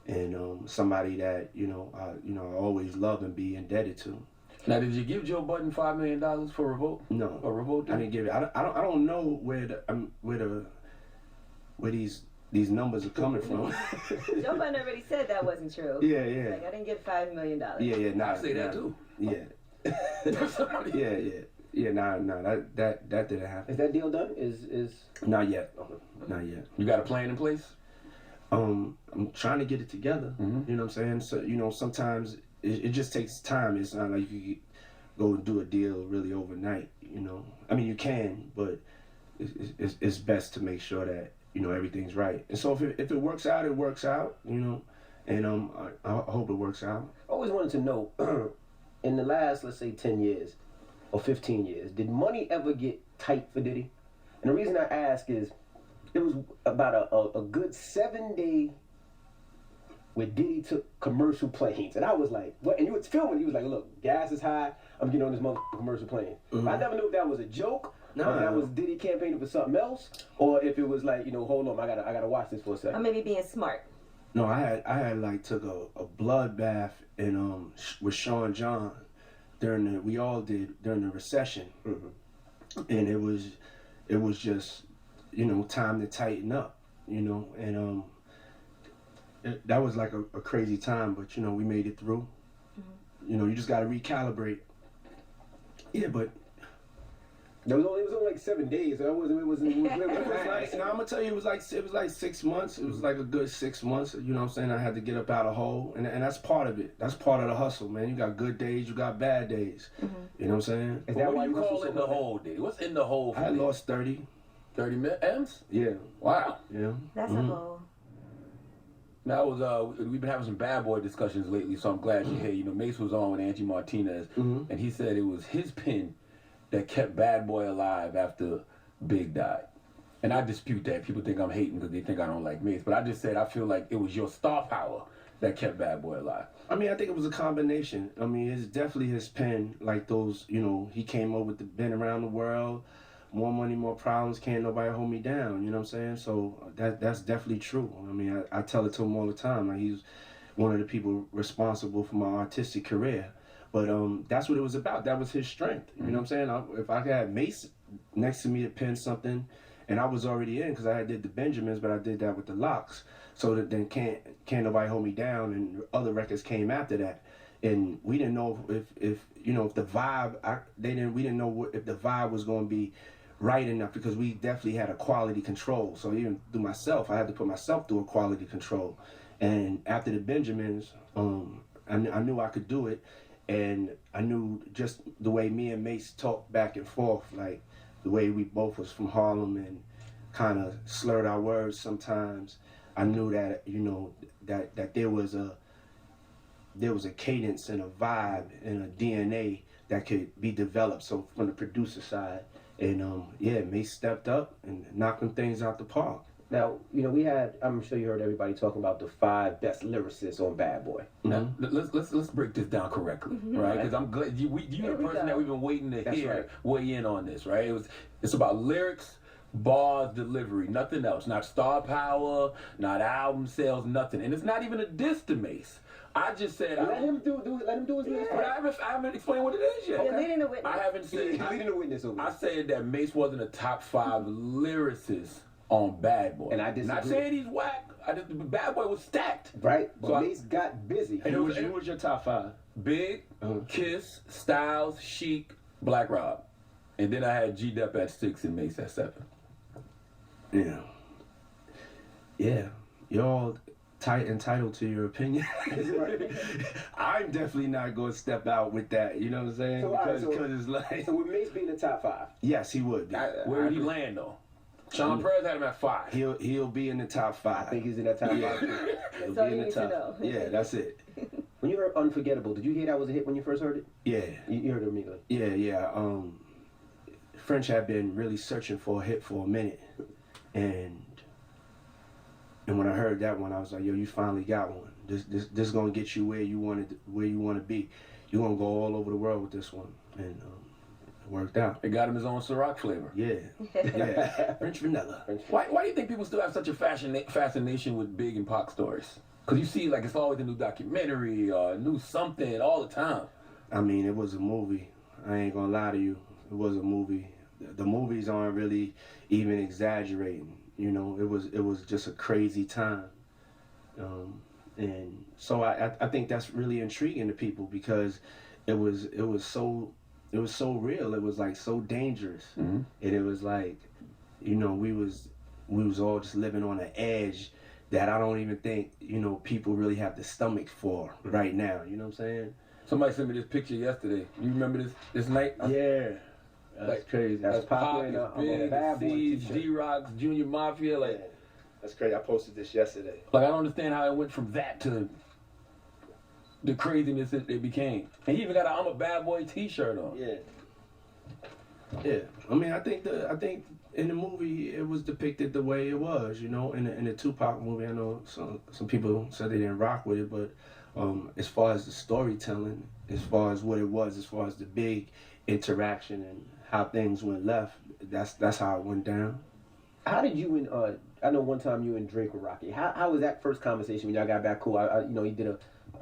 and somebody that, you know, I always love and be indebted to. Now, did you give Joe Budden $5 million for Revolt? No, or Revolt? I didn't give it. I don't know where these numbers are coming from. Joe Budden already said that wasn't true. Yeah. Like, I didn't get $5 million. Yeah. Nah, I say that too. Yeah. Yeah. Nah. That didn't happen. Is that deal done? Is Not yet. Not yet. You got a plan in place? I'm trying to get it together. You know what I'm saying? So, you know, sometimes it just takes time. It's not like you go and do a deal really overnight. You know, I mean, you can, but it's best to make sure that, you know, everything's right. And so if it works out, it works out. You know, and I hope it works out. I always wanted to know, in the last, let's say, 10 years or 15 years, did money ever get tight for Diddy? And the reason I ask is, it was about a good 7-day where Diddy took commercial planes. And I was like, what? And you was filming, he was like, look, gas is high, I'm getting on this motherfucking commercial plane. I never knew if that was a joke, or if that was Diddy campaigning for something else, or if it was like, you know, hold on, I gotta watch this for a second. Or maybe being smart. No, I had like took a bloodbath in with Sean John we all did during the recession. And it was just, you know, time to tighten up, you know, and that was like a crazy time, but, you know, we made it through. You know, you just got to recalibrate. Yeah, but it was only like 7 days. It wasn't like, no, I'm gonna tell you, it was like 6 months. It was like a good 6 months. You know what I'm saying? I had to get up out of hole, and that's part of it. That's part of the hustle, man. You got good days, you got bad days. You know what I'm saying? Is that what do you call in the hole, Diddy? What's in the hole for I lost 30 M's? Yeah. Wow. Yeah. That's a hole. That was we've been having some bad boy discussions lately, so I'm glad you're here. You know, Mace was on with Angie Martinez, and he said it was his pen that kept Bad Boy alive after Big died. And I dispute that. People think I'm hating because they think I don't like Mace. But I just said I feel like it was your star power that kept Bad Boy alive. I mean, I think it was a combination. I mean, it's definitely his pen, like those, you know, he came up with the been around the world, more money, more problems, can't nobody hold me down, you know what I'm saying? So that's definitely true. I mean, I tell it to him all the time. Like, he's one of the people responsible for my artistic career. But that's what it was about. That was his strength. You know what I'm saying? If I had Mace next to me to pen something, and I was already in because I did the Benjamins, but I did that with the Locks. So that then can't nobody hold me down, and other records came after that. And we didn't know if you know, if the vibe we didn't know if the vibe was going to be right enough, because we definitely had a quality control. So even through myself, I had to put myself through a quality control. And after the Benjamins, I knew I could do it. And I knew just the way me and Mace talked back and forth, like the way we both was from Harlem and kind of slurred our words sometimes. I knew that, you know, that there was a cadence and a vibe and a DNA that could be developed. So from the producer side, and yeah, Mace stepped up and knocked them things out the park. Now, you know, I'm sure you heard everybody talking about the 5 best lyricists on Bad Boy. Now, let's break this down correctly, right? Because I'm glad you're the person that we've been waiting to hear weigh in on this, right? It's about lyrics, bars, delivery, nothing else. Not star power, not album sales, nothing. And it's not even a diss to Mace. I just said let him do his list. But I haven't explained what it is yet. You're leading the witness. I haven't said He's leading the witness over. I said that Mace wasn't a top 5 lyricist on Bad Boy. And I disagree. Not saying he's whack. Bad Boy was stacked. Right, but So Mace got busy. And Who was your top 5? Big, Kiss, Styles, Chic, Black Rob. And then I had G-Dep at 6 and Mace at 7. Yeah. Yeah. Y'all entitled to your opinion. I'm definitely not going to step out with that. You know what I'm saying? Because it's like... So would Mace be in the top 5? Yes, he would be. Where would he land, though? Sean Perez had him at 5. He'll be in the top 5. I think he's in that top 5. He'll That's all be in you the need to know. Yeah, that's it. When you heard Unforgettable, did you hear that was a hit when you first heard it? Yeah. You heard it immediately? Yeah. French had been really searching for a hit for a minute. And when I heard that one, I was like, yo, you finally got one. This gonna get you where you want to be. You're gonna go all over the world with this one. And it worked out. It got him his own Ciroc flavor. Yeah. French vanilla. Why do you think people still have such a fascination with Big and Pac stories? Because you see, like, it's always a new documentary or a new something all the time. I mean, it was a movie. I ain't gonna lie to you. It was a movie. The movies aren't really even exaggerating. You know, it was just a crazy time. And so I think that's really intriguing to people because it was so real. It was like so dangerous. And it was like, you know, we was all just living on an edge that I don't even think, you know, people really have the stomach for right now. You know what I'm saying? Somebody sent me this picture yesterday. You remember this night? Yeah. That's crazy. That's popular. Big, Bad Boy C's, t-shirt. D-Rock's, Junior Mafia. Like, Yeah. That's crazy. I posted this yesterday. like, I don't understand how it went from that to the craziness that it became. And he even got a I'm a Bad Boy t-shirt on. Yeah. I mean, I think in the movie it was depicted the way it was, you know. In the Tupac movie, I know some people said they didn't rock with it, but as far as the storytelling, as far as what it was, as far as the big interaction and how things went left, that's how it went down. How did you and I know one time you and Drake were rocking. How was that first conversation when y'all got back cool? You know, he did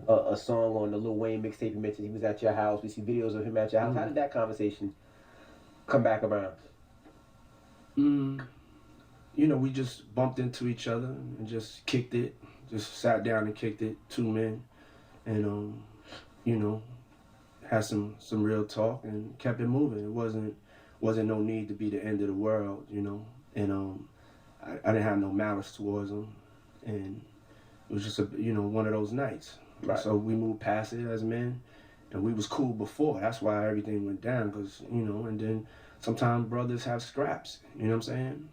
a song on the Lil Wayne mixtape. You mentioned he was at your house. We see videos of him at your house. How did that conversation come back around? You know, we just bumped into each other and just kicked it. Just sat down and kicked it, 2 men, and you know, had some real talk and kept it moving. It wasn't no need to be the end of the world, you know. And I didn't have no malice towards him, and it was just one of those nights. Right. So we moved past it as men, and we was cool before. That's why everything went down, because and then sometimes brothers have scraps. You know what I'm saying?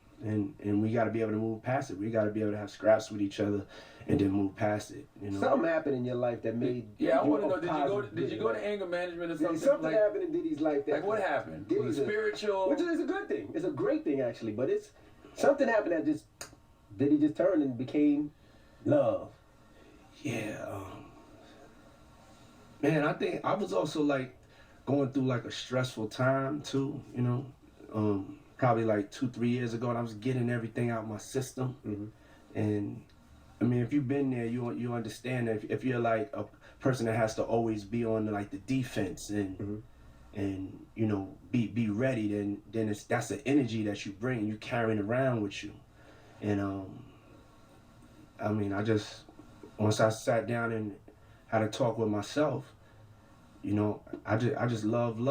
And we got to be able to move past it. We got to be able to have scraps with each other, and then move past it. You know. Something happened in your life that made. Yeah, I want to know. Did you go to anger management or something? Something happened in Diddy's life that. Like, what happened? Diddy's was it spiritual? Which is a good thing. It's a great thing actually, but it's something happened that just Diddy just turned and became love. Yeah. Man, I think I was also like going through like a stressful time too. You know, probably like 2-3 years ago, and I was getting everything out of my system. And I mean, if you've been there, you understand that if you're like a person that has to always be on like the defense and you know be ready, then that's the energy that you bring, you carrying around with you. And I mean, once I sat down and had a talk with myself, you know, I just love, you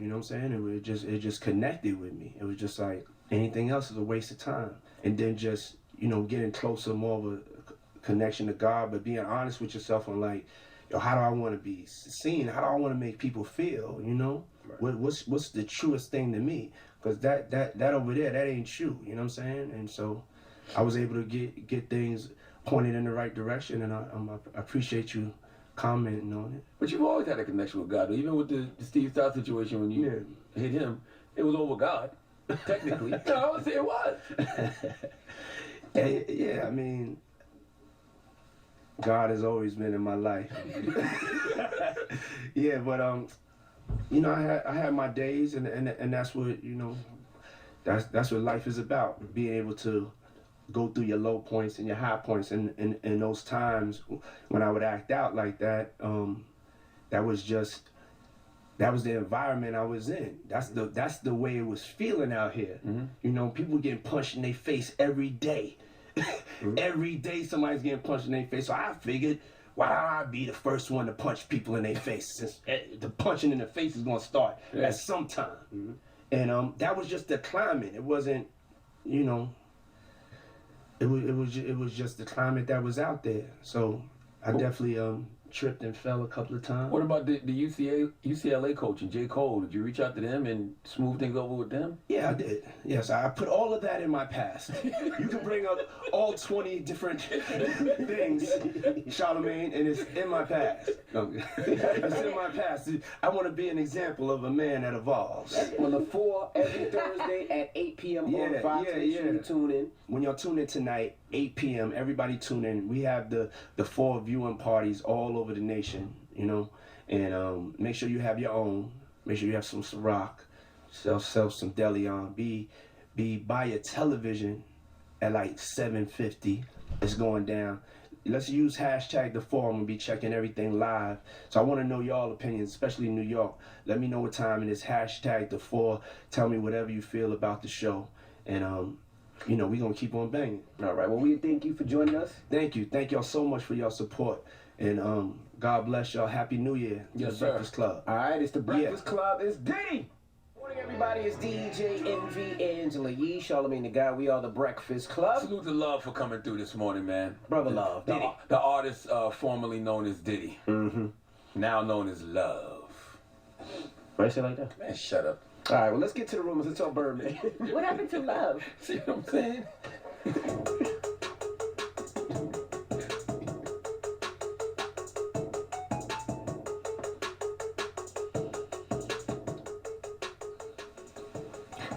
know what I'm saying? It just connected with me. It was just like anything else is a waste of time. And then just, you know, getting closer, more of a connection to God, but being honest with yourself on like, yo, how do I want to be seen? How do I want to make people feel? You know, right. What's the truest thing to me? Because that over there, that ain't you. You know what I'm saying? And so I was able to get things pointed in the right direction, and I appreciate you commenting on it. But you've always had a connection with God, even with the Steve Stout situation when you hit him. It was over God, technically. No, I would say it was. Yeah, I mean, God has always been in my life. Yeah, but you know, I had my days, and that's what, you know, that's what life is about. Being able to go through your low points and your high points, and those times when I would act out like that, that was the environment I was in. That's the way it was feeling out here. You know, people getting punched in their face every day. Every day somebody's getting punched in their face. So I figured, why don't I be the first one to punch people in their face? Since the punching in the face is going to start at some time. And that was just the climate. It wasn't, you know, it was just the climate that was out there. So I definitely tripped and fell a couple of times. What about the UCLA coach and J. Cole? Did you reach out to them and smooth things over with them? Yeah, I did. Yes, I put all of that in my past. You can bring up all 20 different things, Charlemagne, and it's in my past. No, it's in my past. I want to be an example of a man that evolves. On the 4 every Thursday at 8 p.m. on Fox. Make sure you tune in. When y'all tune in tonight, 8 p.m., everybody tune in. We have the 4 viewing parties all over the nation, you know, and make sure you have your own. Make sure you have some Ciroc, sell some Deleon. Buy your television at like $7.50. It's going down. Let's use hashtag the forum and be checking everything live. So I want to know y'all opinions, especially in New York. Let me know what time it is. Hashtag the 4. Tell me whatever you feel about the show, and you know, we're going to keep on banging. All right. Well, we thank you for joining us. Thank you. Thank y'all so much for your support. And God bless y'all. Happy New Year. Yes, sir. Breakfast Club. All right. It's the Breakfast Club. It's Diddy. Morning, everybody. It's DJ Envy, Angela Yee, Charlemagne the Guy. We are the Breakfast Club. Salute to Love for coming through this morning, man. Brother Love. Diddy. The artist formerly known as Diddy. Now known as Love. Why you say like that? Man, shut up. All right, well, let's get to the rumors. Let's talk Birdman. What happened to Love? See what I'm saying?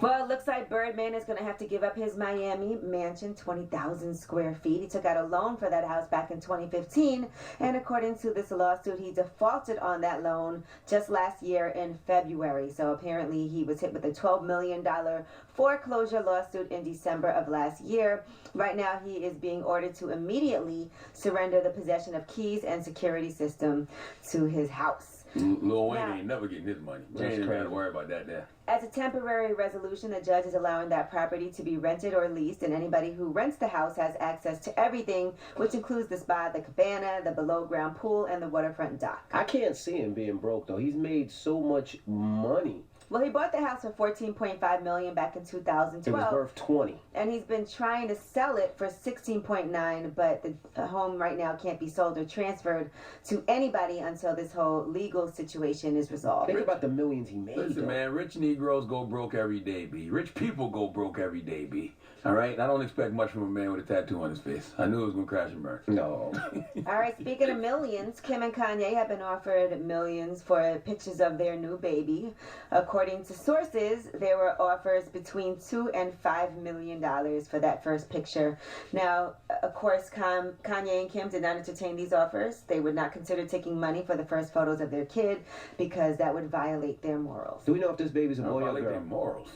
Well, it looks like Birdman is going to have to give up his Miami mansion, 20,000 square feet. He took out a loan for that house back in 2015, and according to this lawsuit, he defaulted on that loan just last year in February. So apparently he was hit with a $12 million foreclosure lawsuit in December of last year. Right now, he is being ordered to immediately surrender the possession of keys and security system to his house. Lil Wayne ain't never getting his money. You ain't got to worry about that there. As a temporary resolution, the judge is allowing that property to be rented or leased, and anybody who rents the house has access to everything, which includes the spa, the cabana, the below-ground pool, and the waterfront dock. I can't see him being broke, though. He's made so much money. Well, he bought the house for $14.5 million back in 2012. It was worth 20. And he's been trying to sell it for $16.9, but the home right now can't be sold or transferred to anybody until this whole legal situation is resolved. Think about the millions he made. Listen, man, rich Negroes go broke every day, B. Rich people go broke every day, B. All right? I don't expect much from a man with a tattoo on his face. I knew it was going to crash and burn. No. All right, speaking of millions, Kim and Kanye have been offered millions for pictures of their new baby. According to sources, there were offers between $2 and $5 million for that first picture. Now, of course, Kanye and Kim did not entertain these offers. They would not consider taking money for the first photos of their kid because that would violate their morals. Do we know if this baby's a boy or girl? Violate their morals.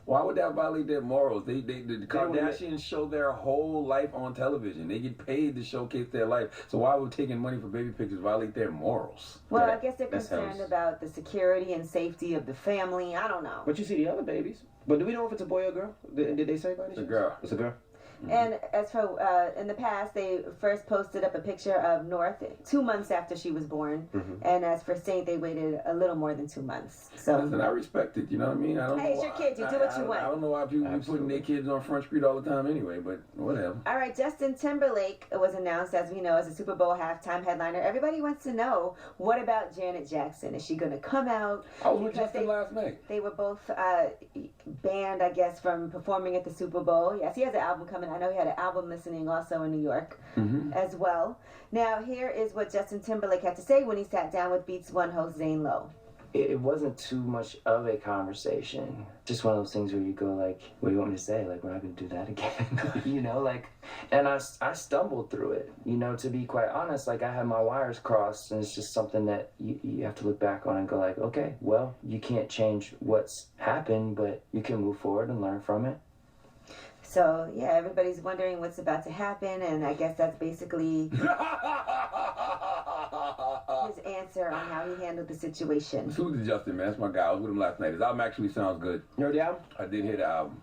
Why would that violate their morals? The Kardashians show their whole life on television. They get paid to showcase their life. So why would taking money for baby pictures violate their morals? Well, I guess they're concerned about the security and safety of the family. I don't know. But you see the other babies. But do we know if it's a boy or girl? Did they say about it? It's a girl. It's a girl. And as for in the past, they first posted up a picture of North 2 months after she was born, and as for Saint, they waited a little more than 2 months. So listen, I respect it. You know what I mean? I don't hey, it's your kid. You do what you want. I don't know why people be putting their kids on Front Street all the time anyway, but whatever. All right, Justin Timberlake was announced, as we know, as a Super Bowl halftime headliner. Everybody wants to know, what about Janet Jackson? Is she going to come out? I was with Justin last night. They were both banned, I guess, from performing at the Super Bowl. Yes, he has an album coming. I know he had an album listening also in New York as well. Now, here is what Justin Timberlake had to say when he sat down with Beats One host Zane Lowe. It wasn't too much of a conversation. Just one of those things where you go like, what do you want me to say? Like, we're not going to do that again. You know, like, and I stumbled through it, you know, to be quite honest. Like, I had my wires crossed, and it's just something that you have to look back on and go like, okay, well, you can't change what's happened, but you can move forward and learn from it. So, yeah, everybody's wondering what's about to happen, and I guess that's basically his answer on how he handled the situation. Salute to Justin, man. That's my guy. I was with him last night. His album actually sounds good. You heard the album? I did hear the album.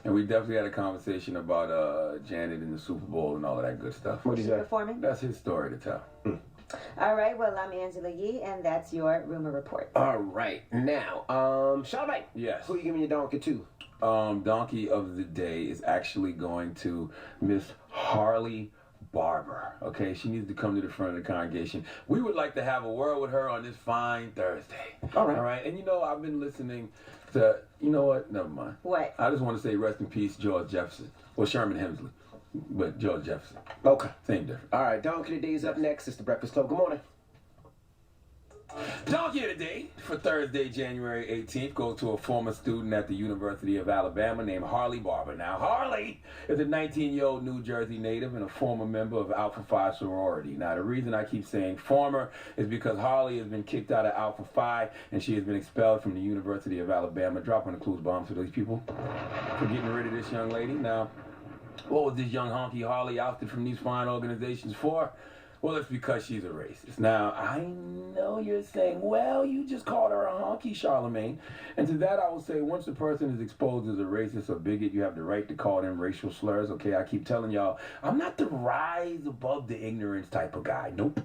And we definitely had a conversation about Janet in the Super Bowl and all of that good stuff. What did you say? Performing? That's his story to tell. All right, well, I'm Angela Yee, and that's your rumor report. All right, now, Charlamagne. Yes. Who you giving your donkey to? Donkey of the day is actually going to Miss Harley Barber. Okay, she needs to come to the front of the congregation. We would like to have a word with her on this fine Thursday. All right. All right, and you know, I've been listening to, you know what, never mind. What? I just want to say rest in peace, George Jefferson. Well, Sherman Hemsley, but George Jefferson. Okay. Same difference. All right, donkey of the day is up next. It's the Breakfast Club. Good morning. Donkey of the day for Thursday, January 18th, goes to a former student at the University of Alabama named Harley Barber. Now, Harley is a 19-year-old New Jersey native and a former member of Alpha Phi sorority. Now, the reason I keep saying former is because Harley has been kicked out of Alpha Phi and she has been expelled from the University of Alabama, dropping a clues bomb to these people for getting rid of this young lady. Now, what was this young honky Harley ousted from these fine organizations for? Well, it's because she's a racist. Now, I know you're saying, well, you just called her a honky, Charlamagne. And to that, I will say, once a person is exposed as a racist or bigot, you have the right to call them racial slurs, okay? I keep telling y'all, I'm not the rise above the ignorance type of guy. Nope.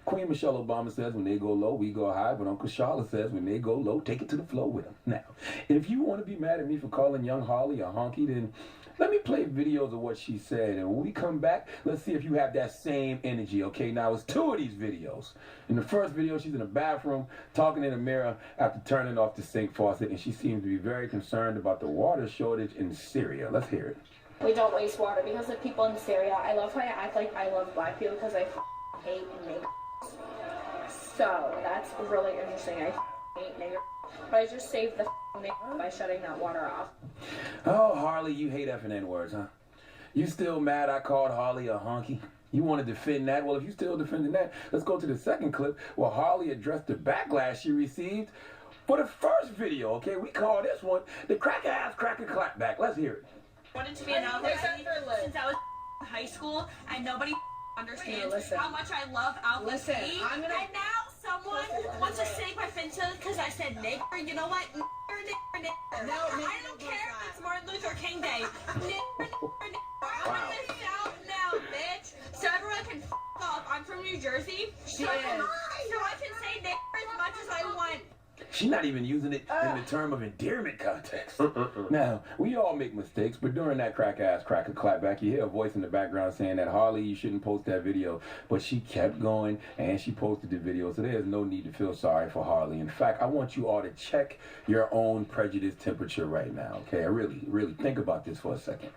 Queen Michelle Obama says, when they go low, we go high. But Uncle Charlotte says, when they go low, take it to the floor with them. Now, if you want to be mad at me for calling young Harley a honky, then let me play videos of what she said. And when we come back, let's see if you have that same energy, okay? Now, it's two of these videos. In the first video, she's in the bathroom talking in the mirror after turning off the sink faucet, and she seems to be very concerned about the water shortage in Syria. Let's hear it. We don't waste water because of people in Syria. I love how I act like I love black people because I hate niggers. So that's really interesting. I hate niggers. But I just saved the nigger by shutting that water off. Oh, Harley, you hate effing N-words, huh? You still mad I called Harley a honky? You want to defend that? Well, if you're still defending that, let's go to the second clip where Harley addressed the backlash she received for the first video, okay? We call this one the crack-ass cracker clapback. Let's hear it. Wanted to be an outlet since I was in high school, and nobody understands how much I love Outlet And now someone wants to sing my Finta because I said nigger. You know what? Nigger. I don't care if it's Martin Luther King Day. Nigger. I'm in the South now, bitch. So everyone can f off. I'm from New Jersey. So I can say nigger as much as I want. She's not even using it in the term of endearment context. Now, we all make mistakes, but during that cracker clapback, you hear a voice in the background saying that, Harley, you shouldn't post that video. But she kept going, and she posted the video, so there's no need to feel sorry for Harley. In fact, I want you all to check your own prejudice temperature right now, okay? Really think about this for a second.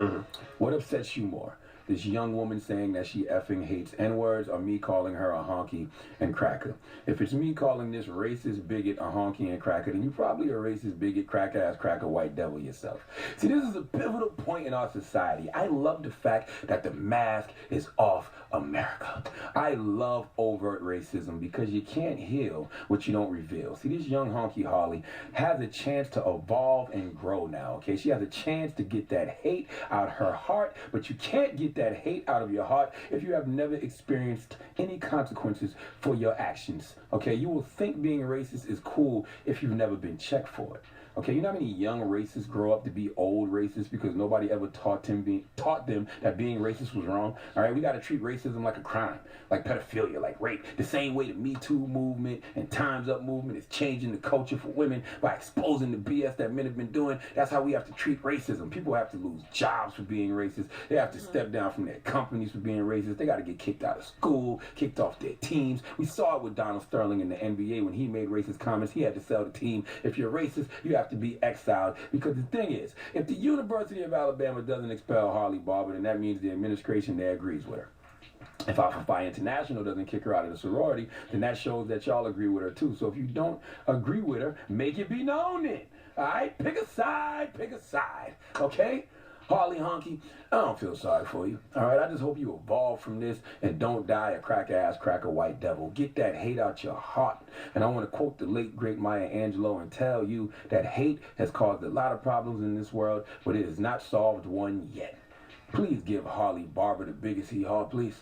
What upsets you more? This young woman saying that she effing hates N-words, or me calling her a honky and cracker? If it's me calling this racist bigot a honky and cracker, then you're probably a racist bigot, crack-ass, cracker, white devil yourself. See, this is a pivotal point in our society. I love the fact that the mask is off America. I love overt racism because you can't heal what you don't reveal. See, this young honky Harley has a chance to evolve and grow now, okay? She has a chance to get that hate out her heart, but you can't get that hate out of your heart if you have never experienced any consequences for your actions, okay? You will think being racist is cool if you've never been checked for it. Okay, you know how many young racists grow up to be old racists because nobody ever taught them that being racist was wrong? All right, we got to treat racism like a crime, like pedophilia, like rape. The same way the Me Too movement and Time's Up movement is changing the culture for women by exposing the BS that men have been doing. That's how we have to treat racism. People have to lose jobs for being racist. They have to step down from their companies for being racist. They got to get kicked out of school, kicked off their teams. We saw it with Donald Sterling in the NBA when he made racist comments. He had to sell the team. If you're racist, you have to be exiled, because the thing is, if the University of Alabama doesn't expel Harley Barber, then that means the administration there agrees with her. If Alpha Phi International doesn't kick her out of the sorority, then that shows that y'all agree with her too. So if you don't agree with her, make it be known then. All right? Pick a side, okay? Harley honky, I don't feel sorry for you. All right, I just hope you evolve from this and don't die a cracker-ass, cracker-white devil. Get that hate out your heart. And I want to quote the late, great Maya Angelou and tell you that hate has caused a lot of problems in this world, but it has not solved one yet. Please give Harley Barber the biggest hee-haw, please.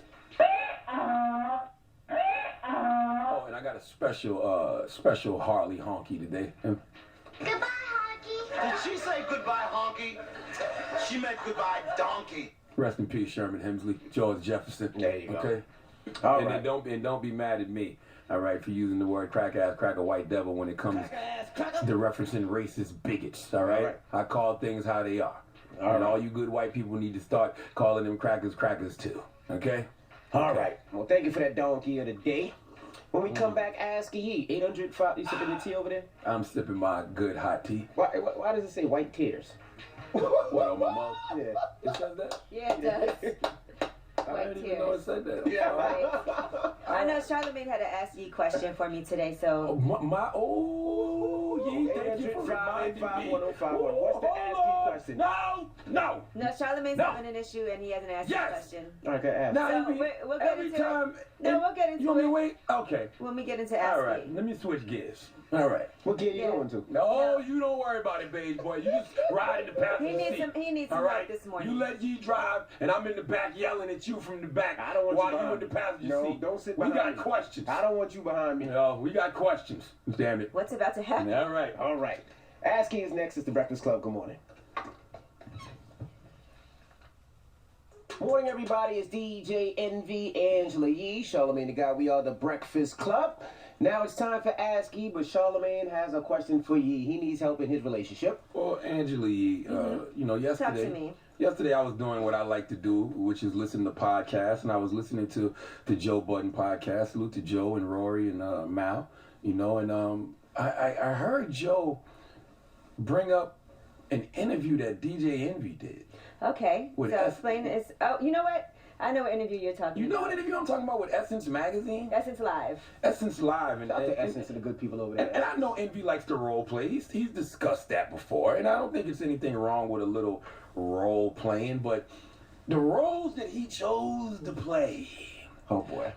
Oh, and I got a special Harley honky today. Goodbye, honky. Did she say goodbye, honky? She meant goodbye, donkey. Rest in peace, Sherman Hemsley, George Jefferson. There you go. Okay. All and right. then don't be mad at me. All right, for using the word crack ass, crack a white devil when it comes to referencing racist bigots. All right. I call things how they are. All you good white people need to start calling them crackers too. Okay. All right. Well, thank you for that donkey of the day. When we come back, ask ye 805. You sipping the tea over there? I'm sipping my good hot tea. Why does it say white tears? What on my mouth? Yeah. It says that? Yeah, it does. I didn't even know it said that. Yeah. I know Charlamagne had an Ask Ye question for me today, so. Thank you for reminding me. What's the Ask Ye question? No, Charlamagne's having an issue and he has an Ask Ye question. Okay, ask. So we'll get into it. No, we'll get into it. You want me to wait? Okay. When we get into Ask Ye. All right, let me switch gears. All right. What gear you going to? No, you don't worry about it, baby boy. You just ride in the passenger seat. He needs some help this morning. You let Ye drive, and I'm in the back yelling at you from the back I don't want while you you in the passenger No, seat. don't sit We behind got me. questions. I don't want you behind me. No, we got questions. Damn it. What's about to happen? All right. All right. Ask Ye is next. It's the Breakfast Club. Good morning. Morning, everybody. It's DJ Envy, Angela Yee, Charlamagne the Guy. We are the Breakfast Club. Now it's time for Ask Ye, but Charlamagne has a question for Ye. He needs help in his relationship. Well, Angela Yee, you know, yesterday. Talk to me. Yesterday I was doing what I like to do, which is listen to podcasts, and I was listening to the Joe Budden podcast. Salute to Joe and Rory and Mal, you know, and I heard Joe bring up an interview that DJ Envy did. Okay, With so explain this. Oh, you know what? I know what interview you're talking about. You know what interview I'm talking about with Essence Magazine? Essence Live. Essence Live. Shout out to Essence and the good people over there. And I know Envy likes to role play. He's discussed that before, and I don't think it's anything wrong with a little role playing, but the roles that he chose to play, oh boy,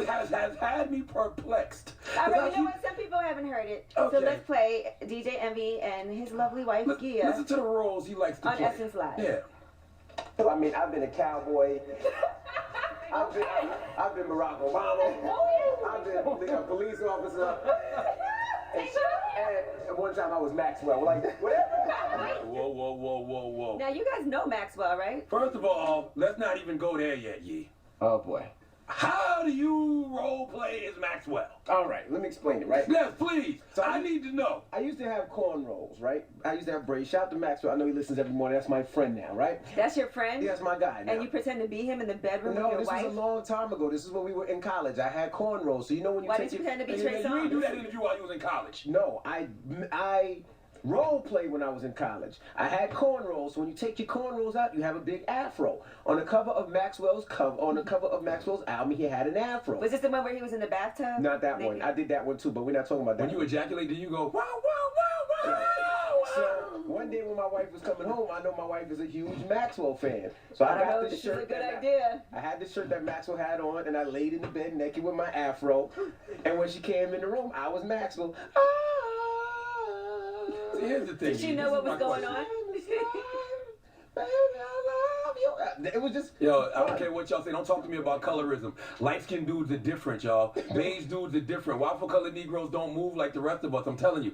has had me perplexed. All right, you know what? Some people haven't heard it. Okay. So let's play DJ Envy and his lovely wife, Gia. Listen to the roles he likes to on play. Essence Live. Yeah. I mean, I've been a cowboy. I've been Barack Obama. I've been a police officer. And one time I was Maxwell. Like, whatever. Whoa. Now, you guys know Maxwell, right? First of all, let's not even go there yet, Yee. Oh boy. How do you role play as Maxwell? All right, let me explain it, right? Yes, please. So I need to know. I used to have cornrows, right? I used to have braids. Shout out to Maxwell. I know he listens every morning. That's my friend now, right? That's your friend? Yeah, that's my guy now. And you pretend to be him in the bedroom No, with your this wife? was a long time ago. This is when we were in college. I had cornrows. So you know when you Why take did you your... pretend to be Trey You didn't do Songz? that interview while you was in college. No, I role play when I was in college. I had cornrows. So when you take your cornrows out, you have a big afro. On the cover of Maxwell's album, he had an afro. Was this the one where he was in the bathtub? Not that one. I did that one too, but we're not talking about that. When you ejaculate, do you go, wow, wow, wow, wow? So one day when my wife was coming home, I know my wife is a huge Maxwell fan. So I got this shirt. This is a good idea. I had the shirt that Maxwell had on, and I laid in the bed naked with my afro. And when she came in the room, I was Maxwell. See, here's the thing. Did she know what was going on? Baby, I love you. It was just... Yo, I don't care what y'all say. Don't talk to me about colorism. Light-skinned dudes are different, y'all. Beige dudes are different. Waffle-colored Negroes don't move like the rest of us. I'm telling you.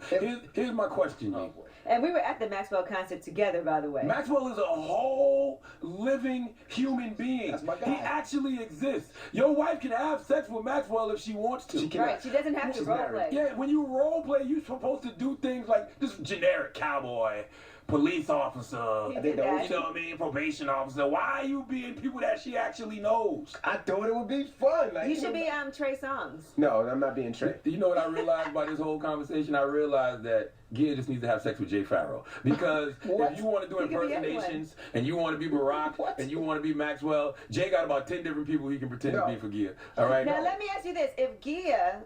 Here's my question, Yee. And we were at the Maxwell concert together, by the way. Maxwell is a whole living human being. That's my guy. He actually exists. Your wife can have sex with Maxwell if she wants to. Right, she doesn't have to role play. Yeah, when you role play, you're supposed to do things like this generic cowboy, police officer, you know what I mean, probation officer. Why are you being people that she actually knows? I thought it would be fun. Like, You should be Trey Songz. No, I'm not being Trey. You know what I realized by this whole conversation? I realized that Gia just needs to have sex with Jay Farrow. Because if you want to do impersonations, and you want to be Barack, and you want to be Maxwell, Jay got about 10 different people he can pretend to be for Gia. All right? Now, let me ask you this. If Gia,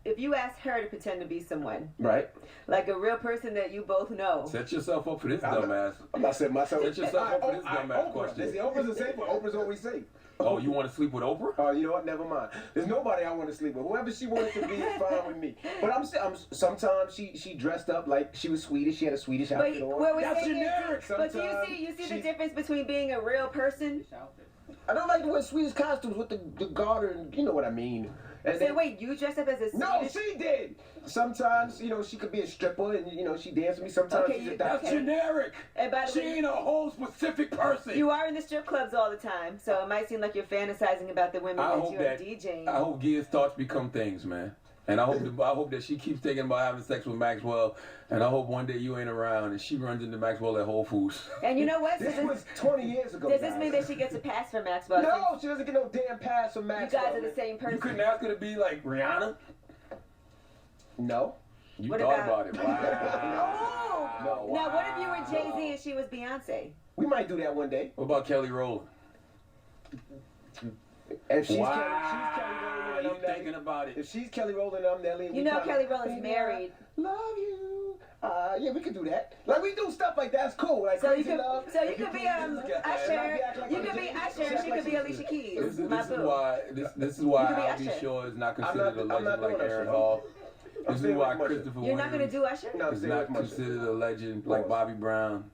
if you asked her to pretend to be someone, right? Like a real person that you both know. Set yourself up for this dumbass. I'm not setting myself Set yourself up for this dumbass question. See, Oprah's a safe one. Oprah's always safe. Oh, you want to sleep with Oprah? Oh, you know what? Never mind. There's nobody I want to sleep with. Whoever she wants to be is fine with me. But I'm sometimes she dressed up like she was Swedish. She had a Swedish outfit on. That's generic. But do you see the difference between being a real person? I don't like to wear Swedish costumes with the garter and you know what I mean. And so wait, you dressed up as a No, she did. Sometimes, she could be a stripper and, she dance with me. Sometimes she's a doctor. That's generic. And by the she way, ain't a whole specific person. You are in the strip clubs all the time, so it might seem like you're fantasizing about the women that you're DJing. I hope Gia's thoughts become things, man. And I hope that she keeps thinking about having sex with Maxwell. And I hope one day you ain't around and she runs into Maxwell at Whole Foods. And you know what? This was 20 years ago. Does this mean that she gets a pass from Maxwell? No, she doesn't get no damn pass from Maxwell. You guys are the same person. You couldn't ask her to be like Rihanna? No. You thought about it. Wow. No. Now, what if you were Jay-Z and she was Beyonce? We might do that one day. What about Kelly Rowland? If she's Wow. Kelly Rowland and I'm Nelly. Thinking about it. If she's Kelly Rowland and I'm Nelly. You know Kelly Rowland's married. Love you. Yeah, we could do that. Like, we do stuff like that. It's cool. Like, So Crazy you could, Love. so you could be Usher. You could be Usher and she could be Alicia Keys. This is why I'll be sure is not considered a legend like Aaron Hall. This is why Christopher You're not going to do Usher? No, is not considered a legend like Bobby Brown.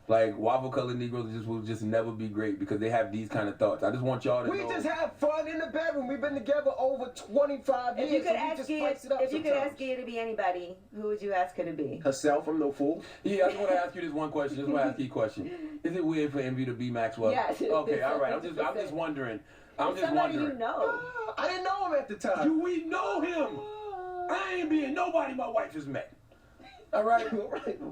Like, waffle colored Negroes will just never be great because they have these kind of thoughts. I just want y'all to know. We just have fun in the bedroom. We've been together over 25 years. If you could ask Gia to be anybody, who would you ask her to be? Herself, I'm no fool. Yeah, I just want to ask you this one question. Just want to ask you a question. Is it weird for Envy to be Maxwell? Yes. Okay, all right. I'm just wondering. Somebody you know. I didn't know him at the time. We know him. I ain't being nobody my wife has met. All right?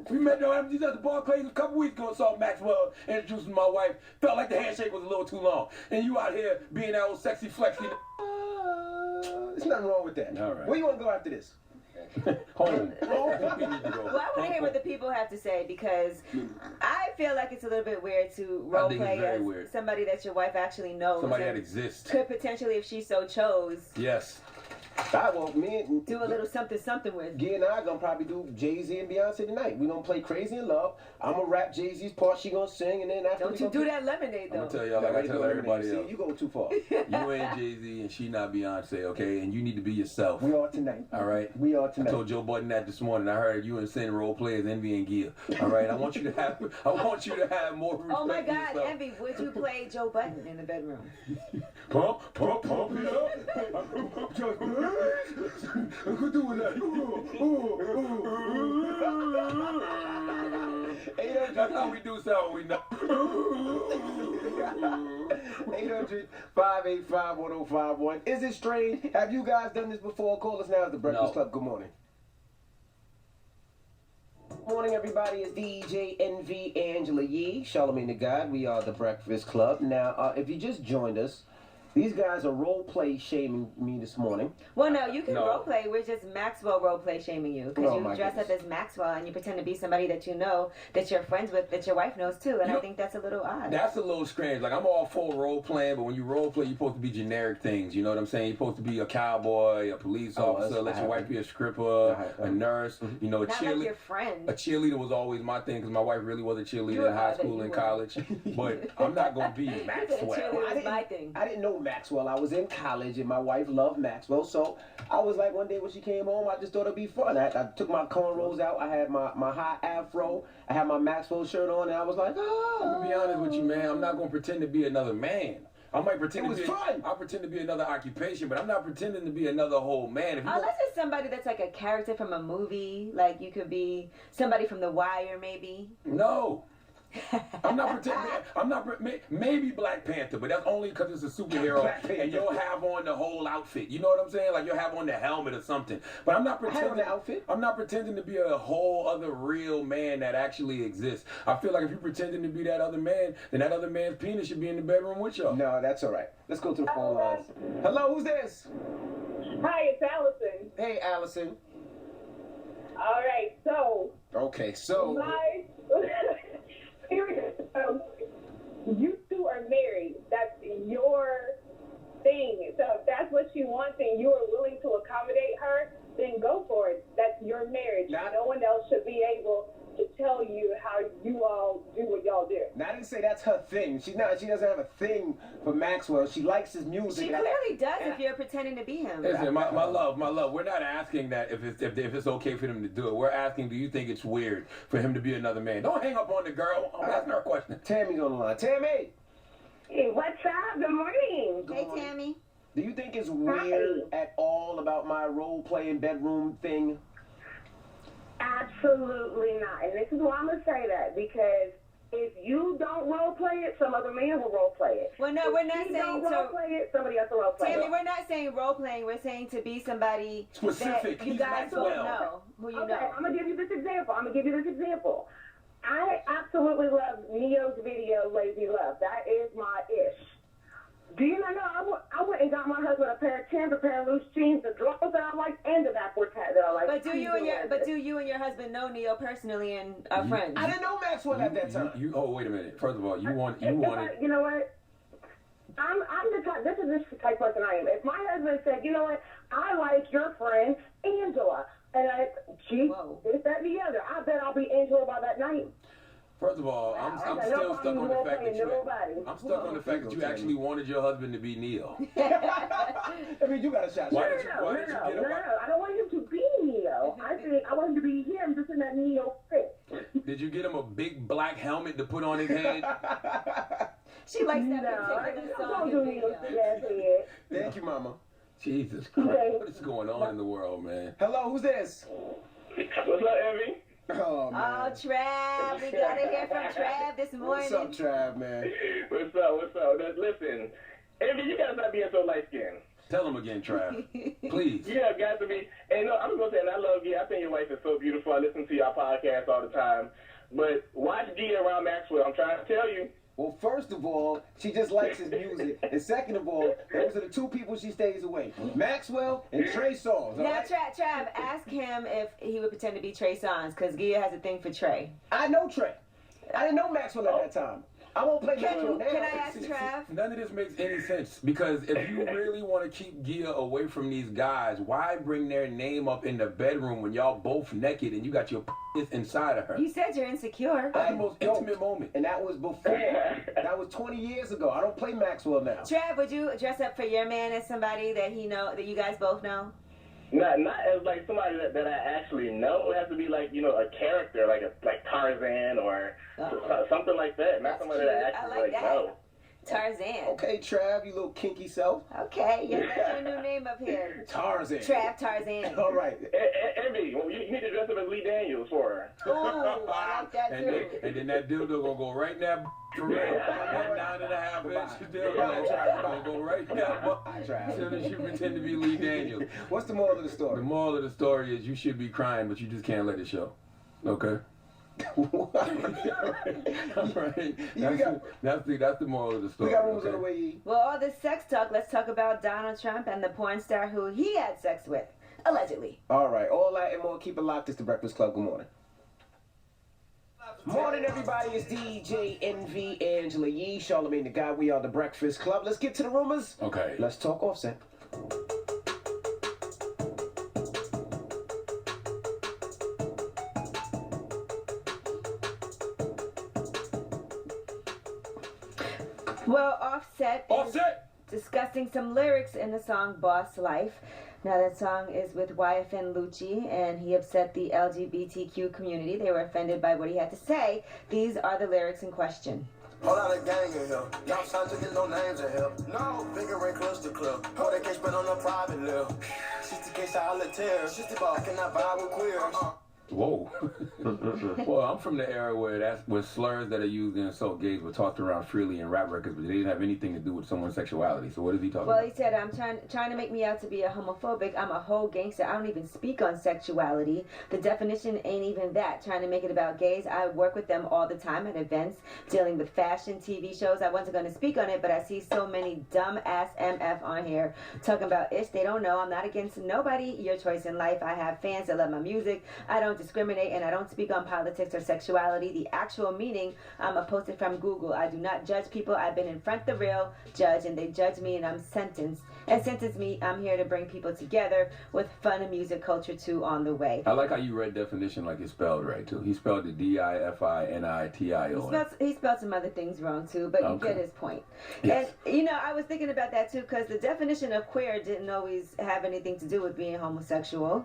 We met at the Barclays a couple weeks ago and saw Maxwell introducing my wife. Felt like the handshake was a little too long. And you out here being that old sexy flexy. There's nothing wrong with that. All right. Where you want to go after this? Home. Well, I want to hear what the people have to say because I feel like it's a little bit weird to role play as somebody that your wife actually knows. Somebody that exists. Could potentially, if she so chose. Yes. Do a little something with. Gia and I gonna probably do Jay-Z and Beyonce tonight. We gonna play Crazy in Love. I'm gonna rap Jay-Z's part. She gonna sing, and then after don't you do that Lemonade though? I'm gonna tell y'all like I tell everybody else. See, you go too far. You ain't Jay-Z and she not Beyonce, okay? And you need to be yourself. We are tonight. All right. We are tonight. I told Joe Budden that this morning. I heard you and Sin role players Envy and Gia. All right. I want you to have more respect. Oh my God, for yourself. Envy, would you play Joe Budden in the bedroom? Pump it up. Who doing that? That's how we do sound. We know. 800-585-1051. Is it strange? Have you guys done this before? Call us now at the Breakfast Club. Good morning. Good morning, everybody. It's DJ Envy Angela Yee, Charlamagne the God. We are the Breakfast Club. Now, if you just joined us, these guys are role play shaming me this morning. Well, no, you can role play. We're just Maxwell role play shaming you because you dress up as Maxwell and you pretend to be somebody that you know, that you're friends with, that your wife knows too. And I think that's a little odd. That's a little strange. Like, I'm all for role playing, but when you role play, you're supposed to be generic things. You know what I'm saying? You're supposed to be a cowboy, a police officer, let your wife be a stripper, a nurse. You know, a not cheerleader. Like your friend. A cheerleader was always my thing because my wife really was a cheerleader in high school and college. But I'm not going to be Maxwell. I didn't know Maxwell. I was in college and my wife loved Maxwell, so I was like, one day when she came home, I just thought it'd be fun. I took my cornrows out, I had my high afro, I had my Maxwell shirt on, and I was like, oh. I'm gonna be honest with you, man. I'm not gonna pretend to be another man. I might pretend fun. I'll pretend to be another occupation, but I'm not pretending to be another whole man. Unless it's somebody that's like a character from a movie, like you could be somebody from The Wire, maybe. No. I'm not pretending. Maybe Black Panther, but that's only because it's a superhero, and you'll have on the whole outfit. You know what I'm saying? Like you'll have on the helmet or something. But I'm not pretending. The outfit. I'm not pretending to be a whole other real man that actually exists. I feel like if you're pretending to be that other man, then that other man's penis should be in the bedroom with y'all. No, that's all right. Let's go to the phone lines. Hello, who's this? Hi, it's Allison. Hey, Allison. All right, so. Okay, so. You two are married. That's your thing. So if that's what she wants and you are willing to accommodate her, then go for it. That's your marriage. No one else should be able to tell you how you all do what y'all do. Now, I didn't say that's her thing. She doesn't have a thing for Maxwell. She likes his music. She clearly does if you're pretending to be him. Listen, my love. We're not asking that if it's okay for them to do it. We're asking, do you think it's weird for him to be another man? Don't hang up on the girl. I'm asking her a question. Tammy's on the line. Tammy. Hey, what's up? Good morning. Hey, Tammy. Do you think it's weird at all about my role-playing bedroom thing? Absolutely not. And this is why I'm going to say that, because if you don't role play it, some other man will role play it. Well, no, we're not saying to role play it. Somebody else will role play it. Tammy, we're not saying role playing. We're saying to be somebody specific. That you guys both know who you know. I'm gonna give you this example. I absolutely love Neo's video, Lazy Love. That is my ish. Do you not know? I went and got my husband a pair of Timbs, a pair of loose jeans, the drawers that I like, and the backwards hat that I like. But do you and your husband know Neo personally and are friends? I didn't know Maxwell at that time. Oh, wait a minute. First of all, you wanted. You know what? I'm the type. This is the type of person I am. If my husband said, you know what, I like your friend Angela, and this, that, and the other, I bet I'll be Angela by that night. First of all, I'm still stuck on the fact that you actually wanted your husband to be Neo. I mean, you got a shot. No, I don't want him to be Neo. I want him to be him, just in that Neo fit. Did you get him a big black helmet to put on his head? She likes that particular song. Thank you, Mama. Jesus Christ. What is going on in the world, man? Hello, who's this? What's up, Evie? Oh, man. Oh, Trav. We got to hear from Trav this morning. What's up, Trav, man? What's up? Listen, Evie, you gotta stop being so light-skinned. Tell him again, Trav. Please. You have got to be. And no, I'm just going to say, and I love you. I think your wife is so beautiful. I listen to your podcast all the time. But watch Gia around Maxwell. I'm trying to tell you. Well, first of all, she just likes his music. And second of all, those are the two people she stays away. Maxwell and Trey Songz. Now, Trav, ask him if he would pretend to be Trey Songz, because Gia has a thing for Trey. I know Trey. I didn't know Maxwell at that time. I won't play Maxwell now. Can I ask Trav? None of this makes any sense, because if you really want to keep Gia away from these guys, why bring their name up in the bedroom when y'all both naked and you got your inside of her? You said you're insecure. That's the most intimate moment. And that was before. That was 20 years ago. I don't play Maxwell now. Trav, would you dress up for your man as somebody that that you guys both know? Not as like somebody that I actually know. It has to be like, you know, a character, like Tarzan or something like that. Not somebody that I actually know. Tarzan. Okay, Trav, you little kinky self. Okay, that's your new name up here. Tarzan. Trav Tarzan. All right. Envy, you need to dress up as Lee Daniels for her. Oh, I like that too. And then that dildo gonna go right now. For real. That 9.5 inch dildo gonna go right now. As soon as you pretend to be Lee Daniels. What's the moral of the story? The moral of the story is you should be crying, but you just can't let it show. Okay? All right. That's the moral of the story. We got rumors on the way. Well, all this sex talk, let's talk about Donald Trump and the porn star who he had sex with, allegedly. All right. All that and more. Keep it locked. It's the Breakfast Club. Good morning. Morning, everybody. It's DJ Envy, Angela Yee, Charlamagne the Guy. We are the Breakfast Club. Let's get to the rumors. Okay. Let's talk Offset. Well, Offset is discussing some lyrics in the song Boss Life. Now, that song is with YFN Lucci, and he upset the LGBTQ community. They were offended by what he had to say. These are the lyrics in question. Whole lot of gang in here. Y'all signs to get no names in here. No, bigger and close to club. How they can spend on a private level. 60K solitaire. 60 ball. I cannot vibe with queers. Whoa. Well, I'm from the era where slurs that are used to insult gays were tossed around freely in rap records, but they didn't have anything to do with someone's sexuality. So what is he talking about? Well, he said, I'm trying to make me out to be a homophobic. I'm a whole gangster. I don't even speak on sexuality. The definition ain't even that. Trying to make it about gays. I work with them all the time at events, dealing with fashion, TV shows. I wasn't going to speak on it, but I see so many dumb-ass MF on here talking about ish. They don't know. I'm not against nobody. Your choice in life. I have fans that love my music. I don't discriminate, and I don't speak on politics or sexuality. The actual meaning, I'm posted from Google. I do not judge people. I've been in front of the real judge, and they judge me, and I'm sentenced. And sentence me, I'm here to bring people together with fun and music culture too on the way. I like how you read definition like it's spelled right too. He spelled it DIFINITIO. He spelled some other things wrong too, but you get his point. Yes. And you know, I was thinking about that too, because the definition of queer didn't always have anything to do with being homosexual.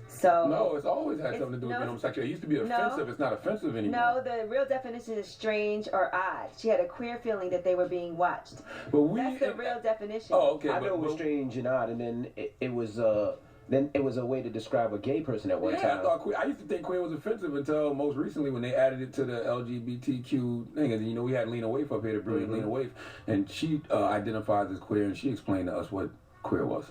So no, it's always had something to do with being homosexual. It used to be offensive. It's not offensive anymore. No, the real definition is strange or odd. She had a queer feeling that they were being watched. But that's the real definition. Oh, okay. I know was strange and odd, and then it was a way to describe a gay person at one time. I used to think queer was offensive until most recently when they added it to the LGBTQ thing. And, you know, we had Lena Waithe up here, the brilliant Lena Waithe, and she identifies as queer, and she explained to us what queer was.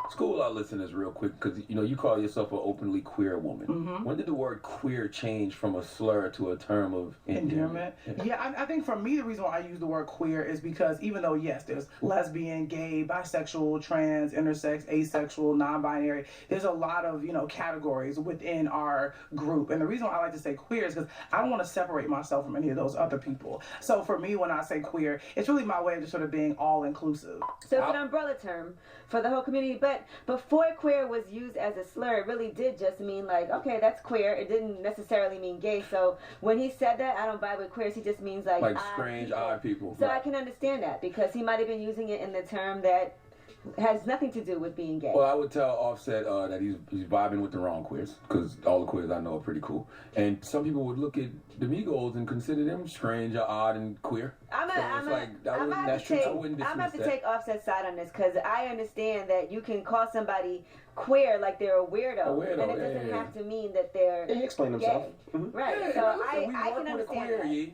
School our listeners real quick, because you know you call yourself an openly queer woman. When did the word queer change from a slur to a term of endearment? Yeah, I think for me the reason why I use the word queer is because even though yes, there's lesbian, gay, bisexual, trans, intersex, asexual, non-binary, there's a lot of categories within our group. And the reason why I like to say queer is because I don't want to separate myself from any of those other people. So for me, when I say queer, it's really my way of just sort of being all inclusive. So it's an umbrella term for the whole community. But before queer was used as a slur, it really did just mean like, okay, that's queer. It didn't necessarily mean gay. So when he said that, I don't vibe with queers, he just means like strange, odd people. So I can understand that because he might have been using it in the term that has nothing to do with being gay. Well, I would tell Offset that he's vibing with the wrong queers, because all the queers I know are pretty cool. And some people would look at the Migos and consider them strange or odd and queer. I'm gonna have to take Offset's side on this, because I understand that you can call somebody queer like they're a weirdo, and it doesn't have to mean that they're he explained himself. Right. Yeah, so listen, I can understand that.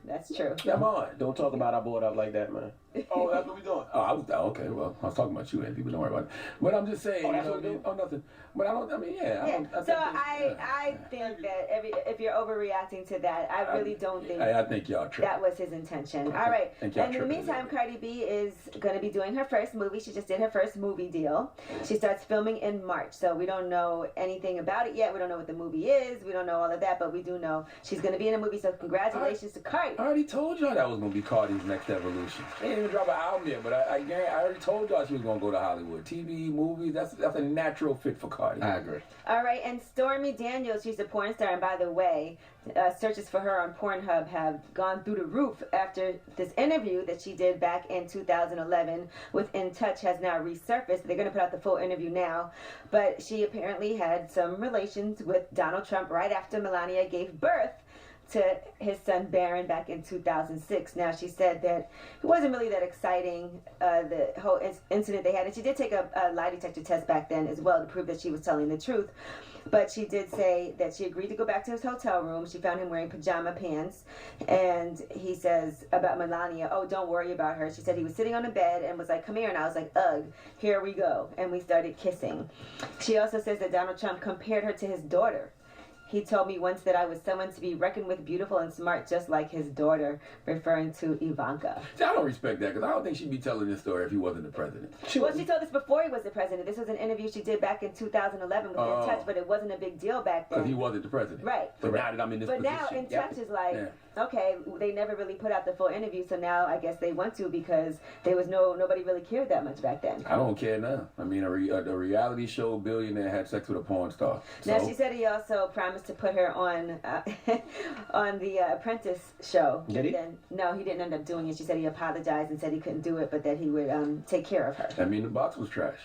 That's true. Come on. Don't talk about our board up like that, man. Oh, that's what we doing. Oh, okay. Well, I was talking about you and people. Don't worry about it. But I'm just saying. Nothing. But I think that if you're overreacting to that, I really don't think. I think y'all tripping. That was his intention. All right. And in the meantime, Cardi B is going to be doing her first movie. She just did her first movie deal. She starts filming in March, so we don't know anything about it yet. We don't know what the movie is. We don't know all of that, but we do know she's going to be in a movie. So congratulations to Cardi. I already told y'all that was going to be Cardi's next evolution. They didn't even drop an album yet, but I already told y'all she was going to go to Hollywood. TV, movies, that's a natural fit for Cardi. I agree. All right, and Stormy Daniels, she's a porn star, and by the way, searches for her on Pornhub have gone through the roof after this interview that she did back in 2011 with In Touch has now resurfaced. They're going to put out the full interview now, but she apparently had some relations with Donald Trump right after Melania gave birth to his son Barron back in 2006. Now, she said that it wasn't really that exciting, the whole incident they had, and she did take a lie detector test back then as well to prove that she was telling the truth. But she did say that she agreed to go back to his hotel room. She found him wearing pajama pants, and he says about Melania, oh, don't worry about her. She said he was sitting on a bed and was like, come here, and I was like, ugh, here we go, and we started kissing. She also says that Donald Trump compared her to his daughter. He told me once that I was someone to be reckoned with, beautiful and smart, just like his daughter, referring to Ivanka. See, I don't respect that, because I don't think she'd be telling this story if he wasn't the president. She told this before he was the president. This was an interview she did back in 2011 with In Touch, but it wasn't a big deal back then. Because he wasn't the president. Right. But now that I'm in this position. But now In Touch is like, okay, they never really put out the full interview, so now I guess they want to, because there was nobody really cared that much back then. I don't care now. I mean, a reality show billionaire had sex with a porn star. Now, she said he also promised to put her on the Apprentice show. Did he? No, he didn't end up doing it. She said he apologized and said he couldn't do it, but that he would take care of her. I mean, the box was trash.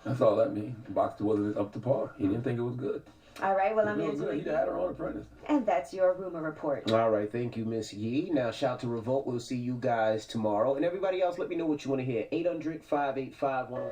That's all that means. The box wasn't up to par. He didn't think it was good. All right, well, I'm Angela. He'd had her on Apprentice. And that's your rumor report. All right, thank you, Miss Yee. Now, shout to Revolt. We'll see you guys tomorrow. And everybody else, let me know what you want to hear. 800-585-105.